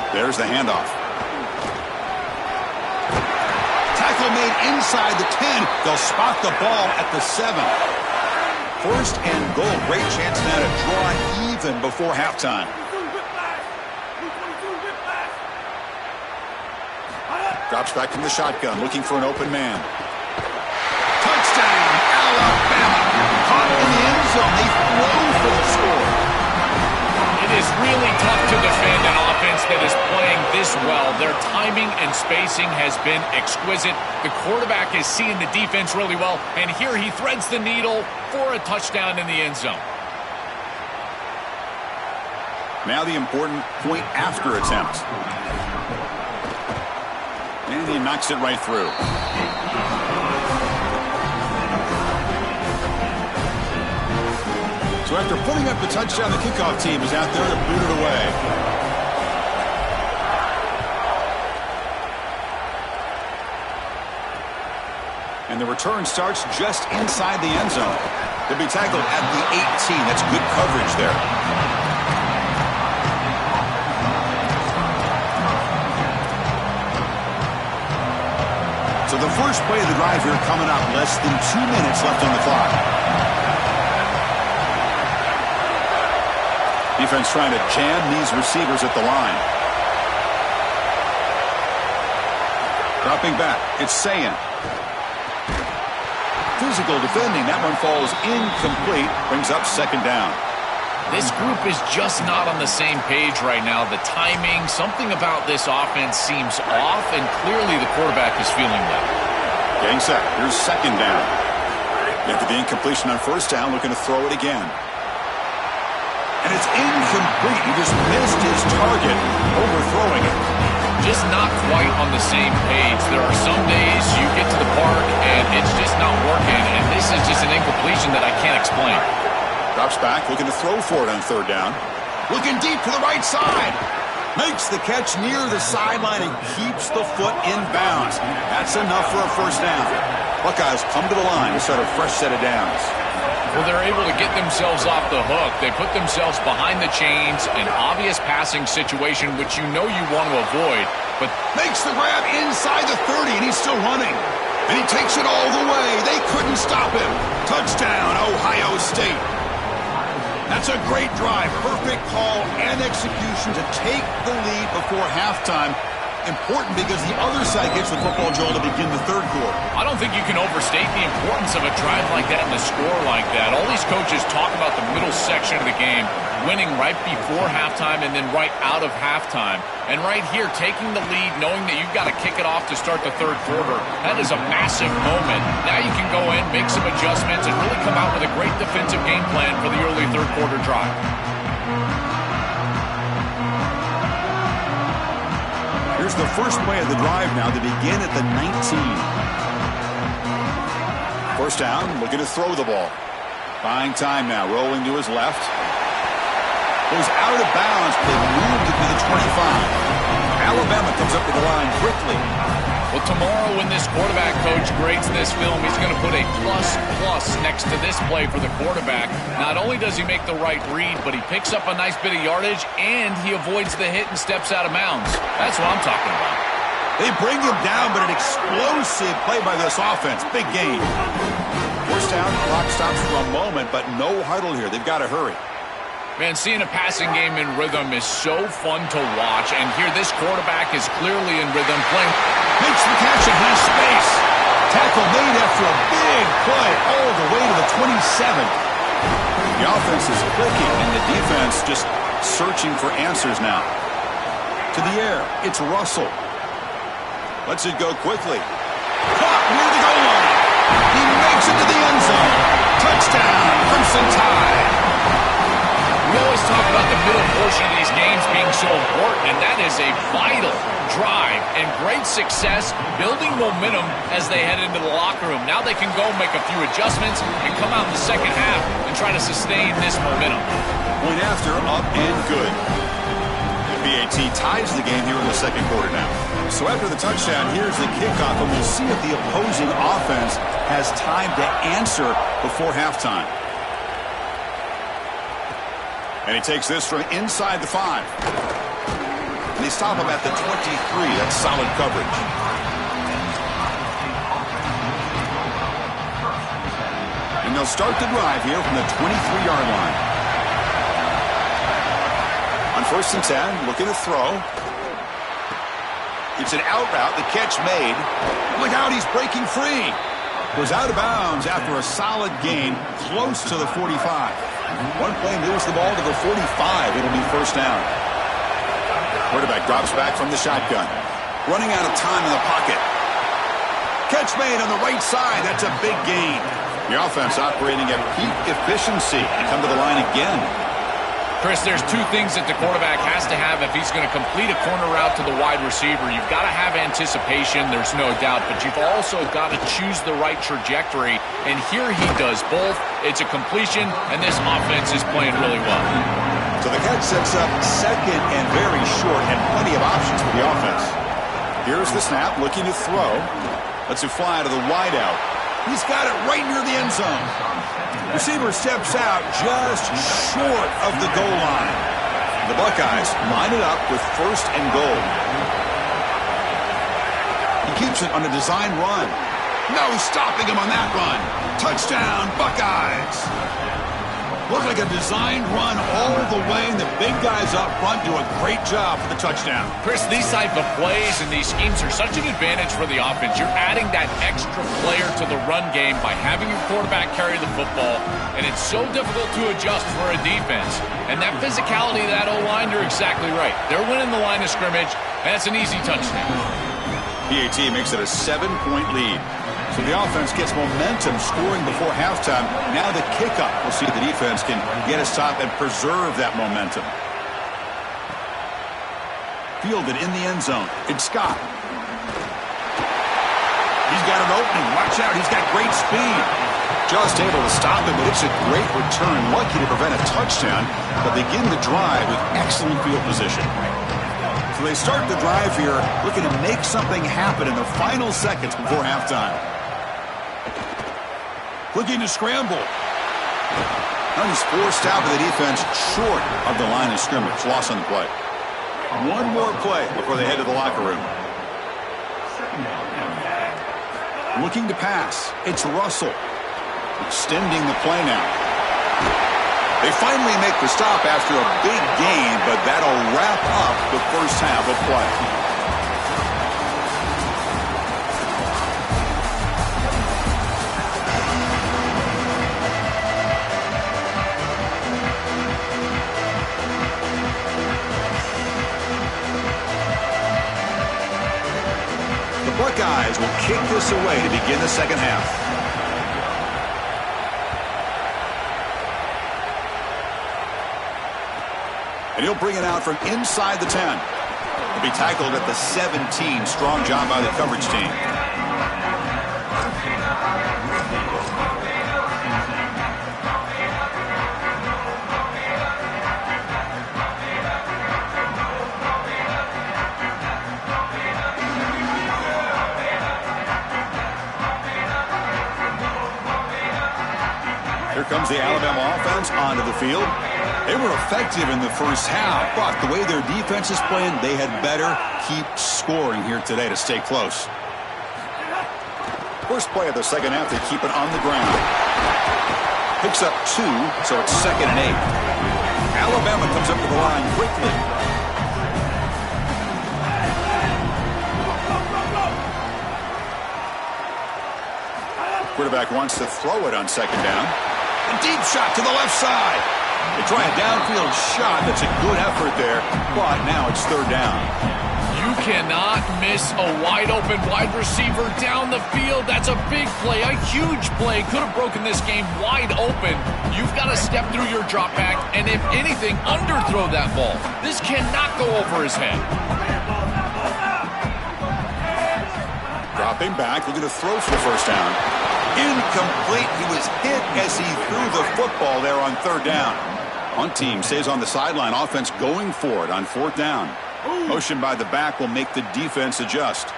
There's the handoff. Tackle made inside the 10. They'll spot the ball at the 7. 1st and goal. Great chance now to draw even before halftime. Drops back from the shotgun, looking for an open man. Touchdown, Alabama. Caught in the end zone. They throw for the score. It is really tough to defend an offense that is playing this well. Their timing and spacing has been exquisite. The quarterback is seeing the defense really well, and here he threads the needle for a touchdown in the end zone. Now the important point after attempt. And he knocks it right through. So after putting up the touchdown, the kickoff team is out there to boot it away. And the return starts just inside the end zone. They'll be tackled at the 18. That's good coverage there. So the first play of the drive here coming up, less than 2 minutes left on the clock. Defense trying to jam these receivers at the line. Dropping back, it's Sayan. Physical defending, that one falls incomplete, brings up second down. This group is just not on the same page right now. The timing, something about this offense seems off, and clearly the quarterback is feeling that. Getting set, here's second down. After the incompletion on first down, looking to throw it again. And it's incomplete. He just missed his target, overthrowing it. Just not quite on the same page. There are some days you get to the park and it's just not working, and this is just an incompletion that I can't explain. Drops back, looking to throw for it on third down. Looking deep to the right side. Makes the catch near the sideline and keeps the foot in bounds. That's enough for a first down. Buckeyes come to the line to start a fresh set of downs. Well, they're able to get themselves off the hook. They put themselves behind the chains, an obvious passing situation, which you know you want to avoid. But makes the grab inside the 30, and he's still running. And he takes it all the way. They couldn't stop him. Touchdown, Ohio State. That's a great drive. Perfect call and execution to take the lead before halftime. Important because the other side gets the football, Joel, to begin the third quarter. I don't think you can overstate the importance of a drive like that and a score like that. All these coaches talk about the middle section of the game, winning right before halftime and then right out of halftime. And right here, taking the lead, knowing that you've got to kick it off to start the third quarter, that is a massive moment. Now you can go in, make some adjustments, and really come out with a great defensive game plan for the early third quarter drive. Here's the first play of the drive now to begin at the 19. First down, looking to throw the ball. Buying time now, rolling to his left. Goes out of bounds, but moved it to the 25. Alabama comes up to the line quickly. Well, tomorrow when this quarterback coach grades this film, he's going to put a plus next to this play for the quarterback. Not only does he make the right read, but he picks up a nice bit of yardage, and he avoids the hit and steps out of bounds. That's what I'm talking about. They bring him down, but an explosive play by this offense. Big gain. First down, clock stops for a moment, but no huddle here. They've got to hurry. Man, seeing a passing game in rhythm is so fun to watch, and here this quarterback is clearly in rhythm, playing. Makes the catch and has space. Tackle made after a big play all the way to the 27. The offense is clicking, and the defense just searching for answers now. To the air, it's Russell. Lets it go quickly. Caught near the goal line. He makes it to the end zone. Touchdown, Crimson Tide. We always talk about the middle portion of these games being so important, and that is a vital drive and great success, building momentum as they head into the locker room. Now they can go make a few adjustments and come out in the second half and try to sustain this momentum. Point after, up and good. BAT ties the game here in the second quarter now. So after the touchdown, here's the kickoff, and we'll see if the opposing offense has time to answer before halftime. And he takes this from inside the 5. And they stop him at the 23. That's solid coverage. And they'll start the drive here from the 23-yard line. On first and 10, looking to throw. It's an out route, the catch made. Look out, he's breaking free. Goes out of bounds after a solid gain close to the 45. One play moves the ball to the 45. It'll be first down. Quarterback drops back from the shotgun. Running out of time in the pocket. Catch made on the right side. That's a big gain. The offense operating at peak efficiency. They come to the line again. Chris, there's two things that the quarterback has to have if he's going to complete a corner route to the wide receiver. You've got to have anticipation, there's no doubt, but you've also got to choose the right trajectory, and here he does both. It's a completion, and this offense is playing really well. So the catch sets up second and very short, and plenty of options for the offense. Here's the snap, looking to throw. Lets it fly to the wideout. He's got it right near the end zone. Receiver steps out just short of the goal line. The Buckeyes line it up with first and goal. He keeps it on a design run. No stopping him on that run. Touchdown, Buckeyes. Looked like a designed run all the way, and the big guys up front do a great job for the touchdown. Chris, these type of plays and these schemes are such an advantage for the offense. You're adding that extra player to the run game by having your quarterback carry the football, and it's so difficult to adjust for a defense. And that physicality of that O-line, you're exactly right. They're winning the line of scrimmage, and it's an easy touchdown. PAT makes it a 7-point lead. So the offense gets momentum scoring before halftime. Now the kickoff. We'll see if the defense can get a stop and preserve that momentum. Fielded in the end zone. It's Scott. He's got an opening. Watch out. He's got great speed. Just able to stop him, but it's a great return. Lucky to prevent a touchdown, but begin the drive with excellent field position. So they start the drive here looking to make something happen in the final seconds before halftime. Looking to scramble. Now he's forced out by the defense short of the line of scrimmage. Loss on the play. One more play before they head to the locker room. Looking to pass. It's Russell. Extending the play now. They finally make the stop after a big gain, but that'll wrap up the first half of play. Buckeyes will kick this away to begin the second half. And he'll bring it out from inside the 10. He'll be tackled at the 17. Strong job by the coverage team. Here comes the Alabama offense onto the field. They were effective in the first half, but the way their defense is playing, they had better keep scoring here today to stay close. First play of the second half, they keep it on the ground. Picks up 2, so it's 2nd and 8. Alabama comes up to the line quickly. Quarterback wants to throw it on 2nd down. A deep shot to the left side. They try a downfield shot. That's a good effort there, but now it's 3rd down. You cannot miss a wide-open wide receiver down the field. That's a big play, a huge play. Could have broken this game wide open. You've got to step through your drop back, and if anything, underthrow that ball. This cannot go over his head. Dropping back, looking to throw for the first down. Incomplete. He was hit as he threw the football there on 3rd down. Punt team stays on the sideline. Offense going for it on 4th down. Motion by the back will make the defense adjust.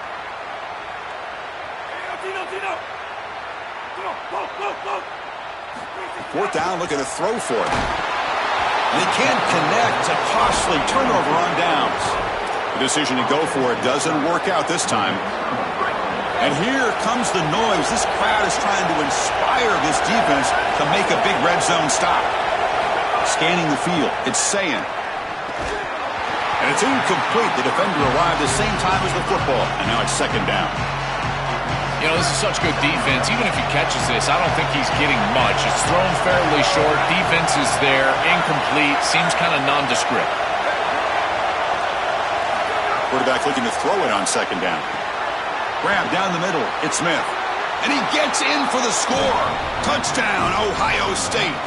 4th down, looking to throw for it. And he can't connect. A costly turnover on downs. The decision to go for it doesn't work out this time. And here comes the noise. This crowd is trying to inspire this defense to make a big red zone stop. Scanning the field. It's Sayin. And it's incomplete. The defender arrived the same time as the football. And now it's 2nd down. You know, this is such good defense. Even if he catches this, I don't think he's getting much. It's thrown fairly short. Defense is there. Incomplete. Seems kind of nondescript. Quarterback looking to throw it on 2nd down. Grab down the middle. It's Smith. And he gets in for the score. Touchdown, Ohio State.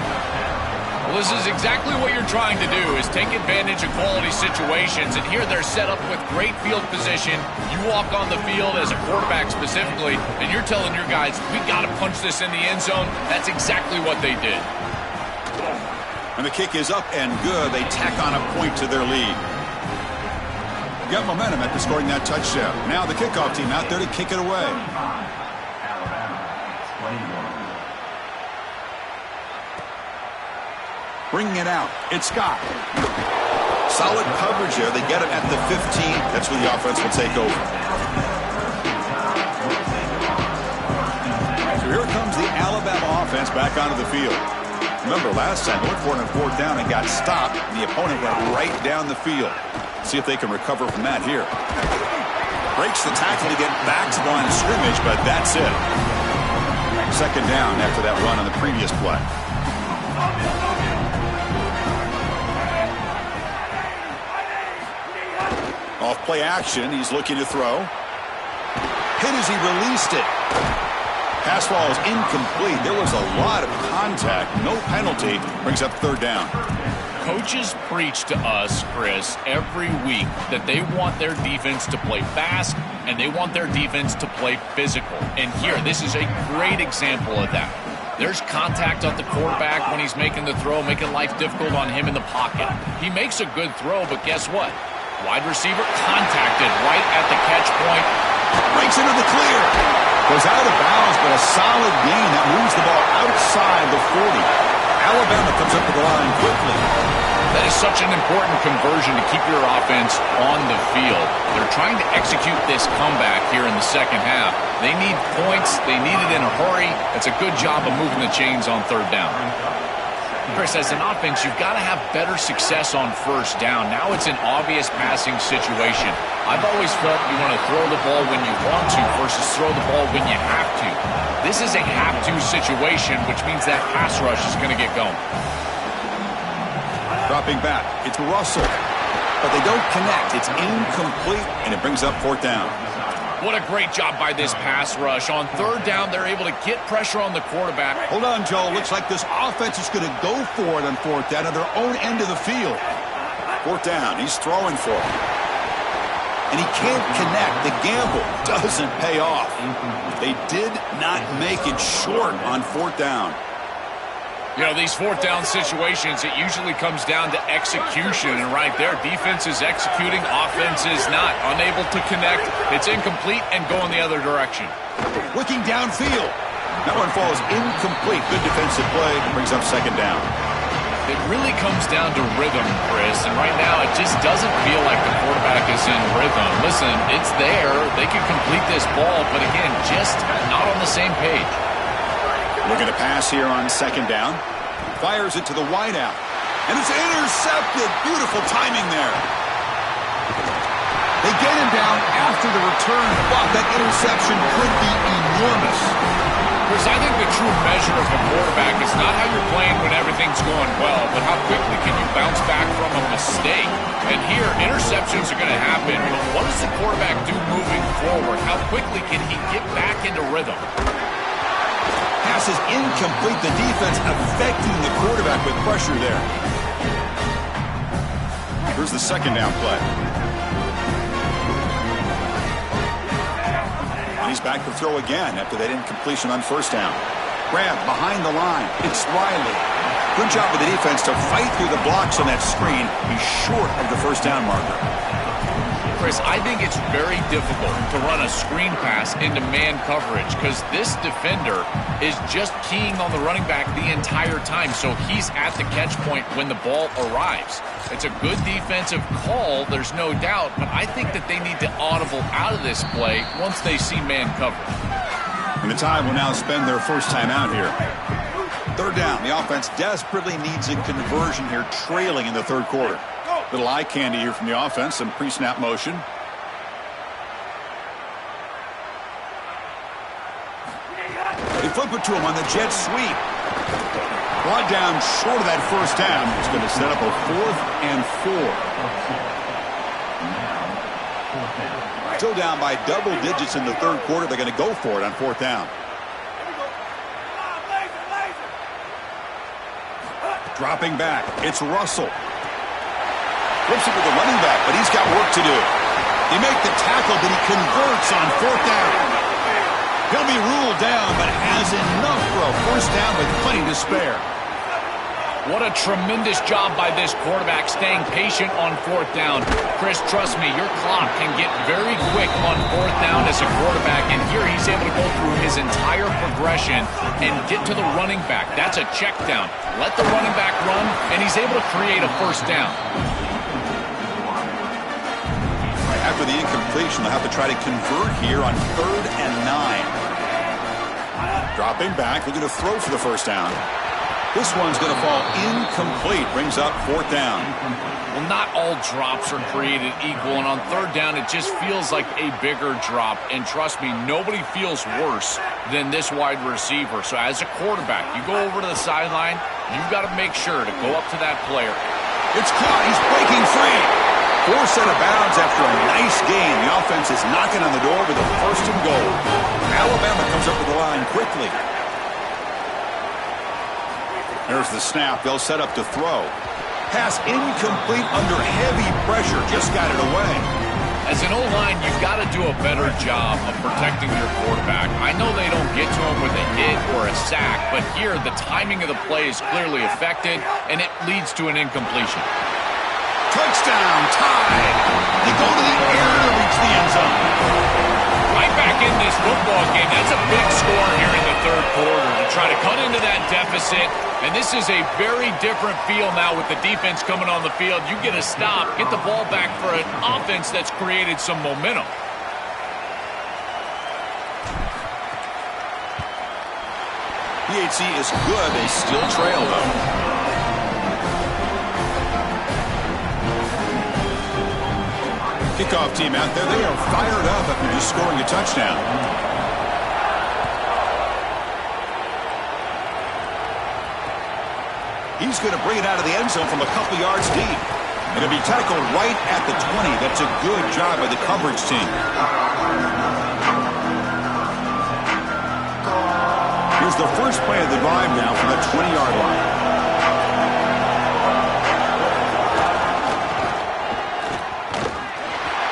Well, this is exactly what you're trying to do, is take advantage of quality situations. And here they're set up with great field position. You walk on the field as a quarterback specifically, and you're telling your guys, we got to punch this in the end zone. That's exactly what they did. And the kick is up and good. They tack on a point to their lead. Got momentum after scoring that touchdown. Now the kickoff team out there to kick it away. Bringing it out. It's Scott. Solid coverage there. They get him at the 15. That's where the offense will take over. So here comes the Alabama offense back onto the field. Remember, last time they looked for it on fourth down and got stopped, and the opponent went right down the field. See if they can recover from that here. Breaks the tackle to get back to the line of scrimmage, but that's it. Second down after that run on the previous play. Off play action, he's looking to throw. Hit as he released it. Pass ball is incomplete. There was a lot of contact. No penalty. Brings up third down. Coaches preach to us, Chris, every week that they want their defense to play fast and they want their defense to play physical. And here, this is a great example of that. There's contact on the quarterback when he's making the throw, making life difficult on him in the pocket. He makes a good throw, but guess what? Wide receiver contacted right at the catch point. Breaks into the clear. Goes out of bounds, but a solid gain that moves the ball outside the 40. Alabama comes up to the line quickly. That is such an important conversion to keep your offense on the field. They're trying to execute this comeback here in the second half. They need points. They need it in a hurry. It's a good job of moving the chains on third down. Chris, as an offense, you've got to have better success on first down. Now it's an obvious passing situation. I've always felt you want to throw the ball when you want to versus throw the ball when you have to. This is a have-to situation, which means that pass rush is going to get going. Dropping back, it's Russell. But they don't connect. It's incomplete, and it brings up fourth down. What a great job by this pass rush. On third down, they're able to get pressure on the quarterback. Hold on, Joe. Looks like this offense is going to go for it on fourth down at their own end of the field. Fourth down. He's throwing for it. And he can't connect. The gamble doesn't pay off. They did not make it short on fourth down. You know, these fourth down situations, it usually comes down to execution. And right there, defense is executing, offense is not. Unable to connect, it's incomplete and going the other direction. Looking downfield. That one falls incomplete. Good defensive play. Brings up second down. It really comes down to rhythm, Chris. And right now, it just doesn't feel like the quarterback is in rhythm. Listen, it's there. They can complete this ball, but again, just not on the same page. Looking to pass here on second down. Fires it to the wideout. And it's intercepted. Beautiful timing there. They get him down after the return, but that interception could be enormous. Chris, I think the true measure of a quarterback is not how you're playing when everything's going well, but how quickly can you bounce back from a mistake. And here, interceptions are going to happen, but what does the quarterback do moving forward? How quickly can he get back into rhythm? Pass is incomplete. The defense affecting the quarterback with pressure there. Here's the second down play. And he's back to throw again after that incompletion on first down. Grab behind the line. It's Riley. Good job of the defense to fight through the blocks on that screen. He's short of the first down marker. Chris, I think it's very difficult to run a screen pass into man coverage because this defender is just keying on the running back the entire time, so he's at the catch point when the ball arrives. It's a good defensive call, there's no doubt, but I think that they need to audible out of this play once they see man coverage. And the Tide will now spend their first time out here. Third down. The offense desperately needs a conversion here, trailing in the third quarter. Little eye candy here from the offense, some pre-snap motion. They flip it to him on the jet sweep. Brought down short of that first down. It's going to set up a 4th and 4. Still down by double digits in the third quarter. They're going to go for it on fourth down. Dropping back. It's Russell. Flips it with the running back, but he's got work to do. They make the tackle, but he converts on fourth down. He'll be ruled down, but has enough for a first down with plenty to spare. What a tremendous job by this quarterback staying patient on fourth down. Chris, trust me, your clock can get very quick on fourth down as a quarterback, and here he's able to go through his entire progression and get to the running back. That's a check down. Let the running back run, and he's able to create a first down. After the incompletion, they'll have to try to convert here on 3rd and 9. Dropping back, looking to throw for the first down. This one's going to fall incomplete. Brings up 4th down. Well, not all drops are created equal, and on 3rd down, it just feels like a bigger drop. And trust me, nobody feels worse than this wide receiver. So as a quarterback, you go over to the sideline, you've got to make sure to go up to that player. It's caught. He's breaking free. Forced out of bounds after a nice gain. The offense is knocking on the door with a 1st and goal. Alabama comes up with the line quickly. There's the snap. They'll set up to throw. Pass incomplete under heavy pressure. Just got it away. As an O-line, you've got to do a better job of protecting your quarterback. I know they don't get to him with a hit or a sack, but here the timing of the play is clearly affected, and it leads to an incompletion. Touchdown, tied. They go to the air to reach the end zone. Right back in this football game. That's a big score here in the 3rd quarter to try to cut into that deficit. And this is a very different feel now with the defense coming on the field. You get a stop, get the ball back for an offense that's created some momentum. PHC is good. They still trail, though. Kickoff team out there. They are fired up after just scoring a touchdown. He's going to bring it out of the end zone from a couple yards deep. It'll be tackled right at the 20. That's a good job by the coverage team. Here's the first play of the drive now from the 20-yard line.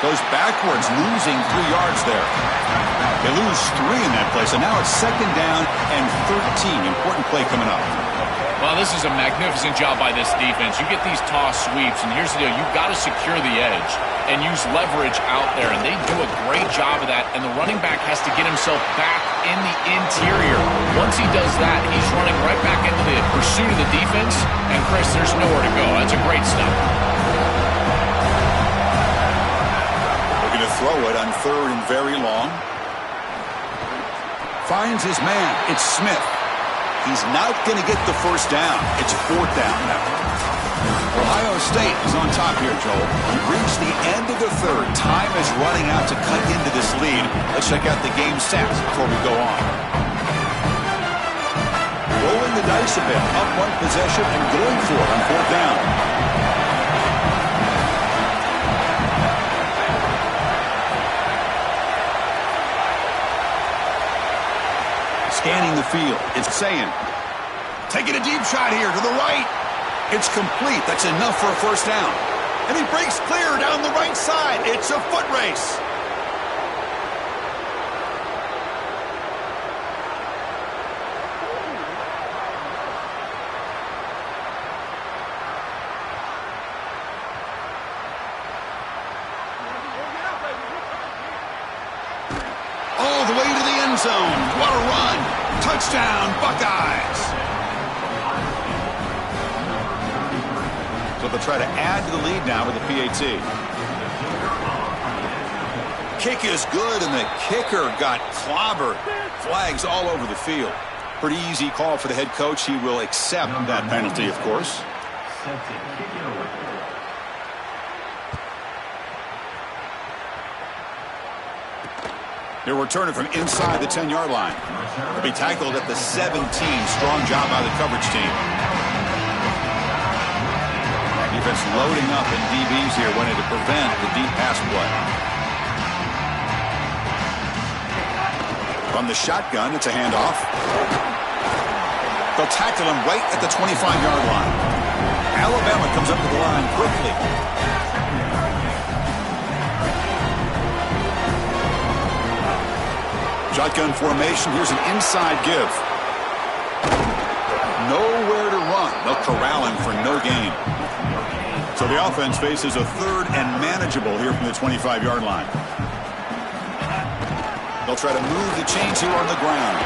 Goes backwards, losing 3 yards there. They lose 3 in that play, so now it's 2nd down and 13. Important play coming up. Well, this is a magnificent job by this defense. You get these toss sweeps, and here's the deal. You've got to secure the edge and use leverage out there, and they do a great job of that, and the running back has to get himself back in the interior. Once he does that, he's running right back into the pursuit of the defense, and, Chris, there's nowhere to go. That's a great stop. To throw it on 3rd and very long. Finds his man. It's Smith. He's not going to get the 1st down. It's 4th down now. Ohio State is on top here, Joel. We've reached the end of the 3rd. Time is running out to cut into this lead. Let's check out the game stats before we go on. Rolling the dice a bit. Up 1 possession and going for it on 4th down. Scanning the field. It's saying, taking a deep shot here to the right. It's complete. That's enough for a 1st down. And he breaks clear down the right side. It's a foot race. All the way to the end zone. What a run. Touchdown, Buckeyes. So they'll try to add to the lead now with the PAT. Kick is good, and the kicker got clobbered. Flags all over the field. Pretty easy call for the head coach. He will accept that penalty, of course. They'll return it from inside the 10-yard line. They'll be tackled at the 17. Strong job by the coverage team. Defense loading up in DBs here, wanting to prevent the deep pass play. From the shotgun, it's a handoff. They'll tackle him right at the 25-yard line. Alabama comes up to the line quickly. Shotgun formation. Here's an inside give. Nowhere to run. They'll corral him for no gain. So the offense faces a 3rd and manageable here from the 25-yard line. They'll try to move the chains here on the ground.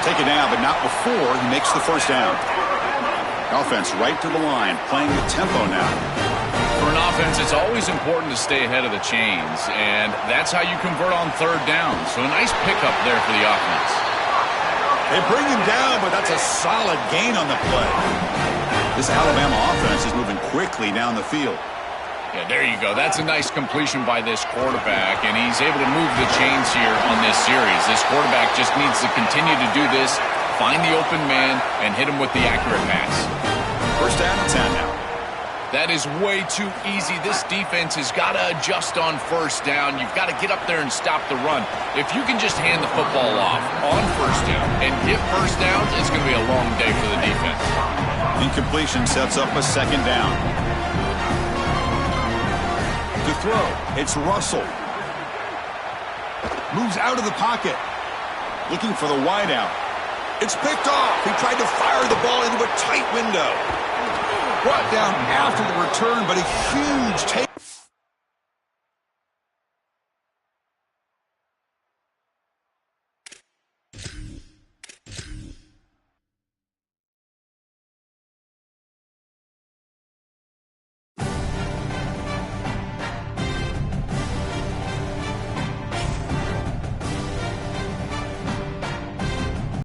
Take it down, but not before he makes the 1st down. Offense right to the line, playing with tempo now. For an offense, it's always important to stay ahead of the chains, and that's how you convert on 3rd down. So a nice pickup there for the offense. They bring him down, but that's a solid gain on the play. This Alabama offense is moving quickly down the field. Yeah, there you go. That's a nice completion by this quarterback, and he's able to move the chains here on this series. This quarterback just needs to continue to do this, find the open man, and hit him with the accurate pass. First down and 10 now. That is way too easy. This defense has got to adjust on first down. You've got to get up there and stop the run. If you can just hand the football off on first down and get first downs, it's going to be a long day for the defense. Incompletion sets up a second down. To throw, it's Russell. Moves out of the pocket. Looking for the wideout. It's picked off. He tried to fire the ball into a tight window. Brought down after the return, but a huge take.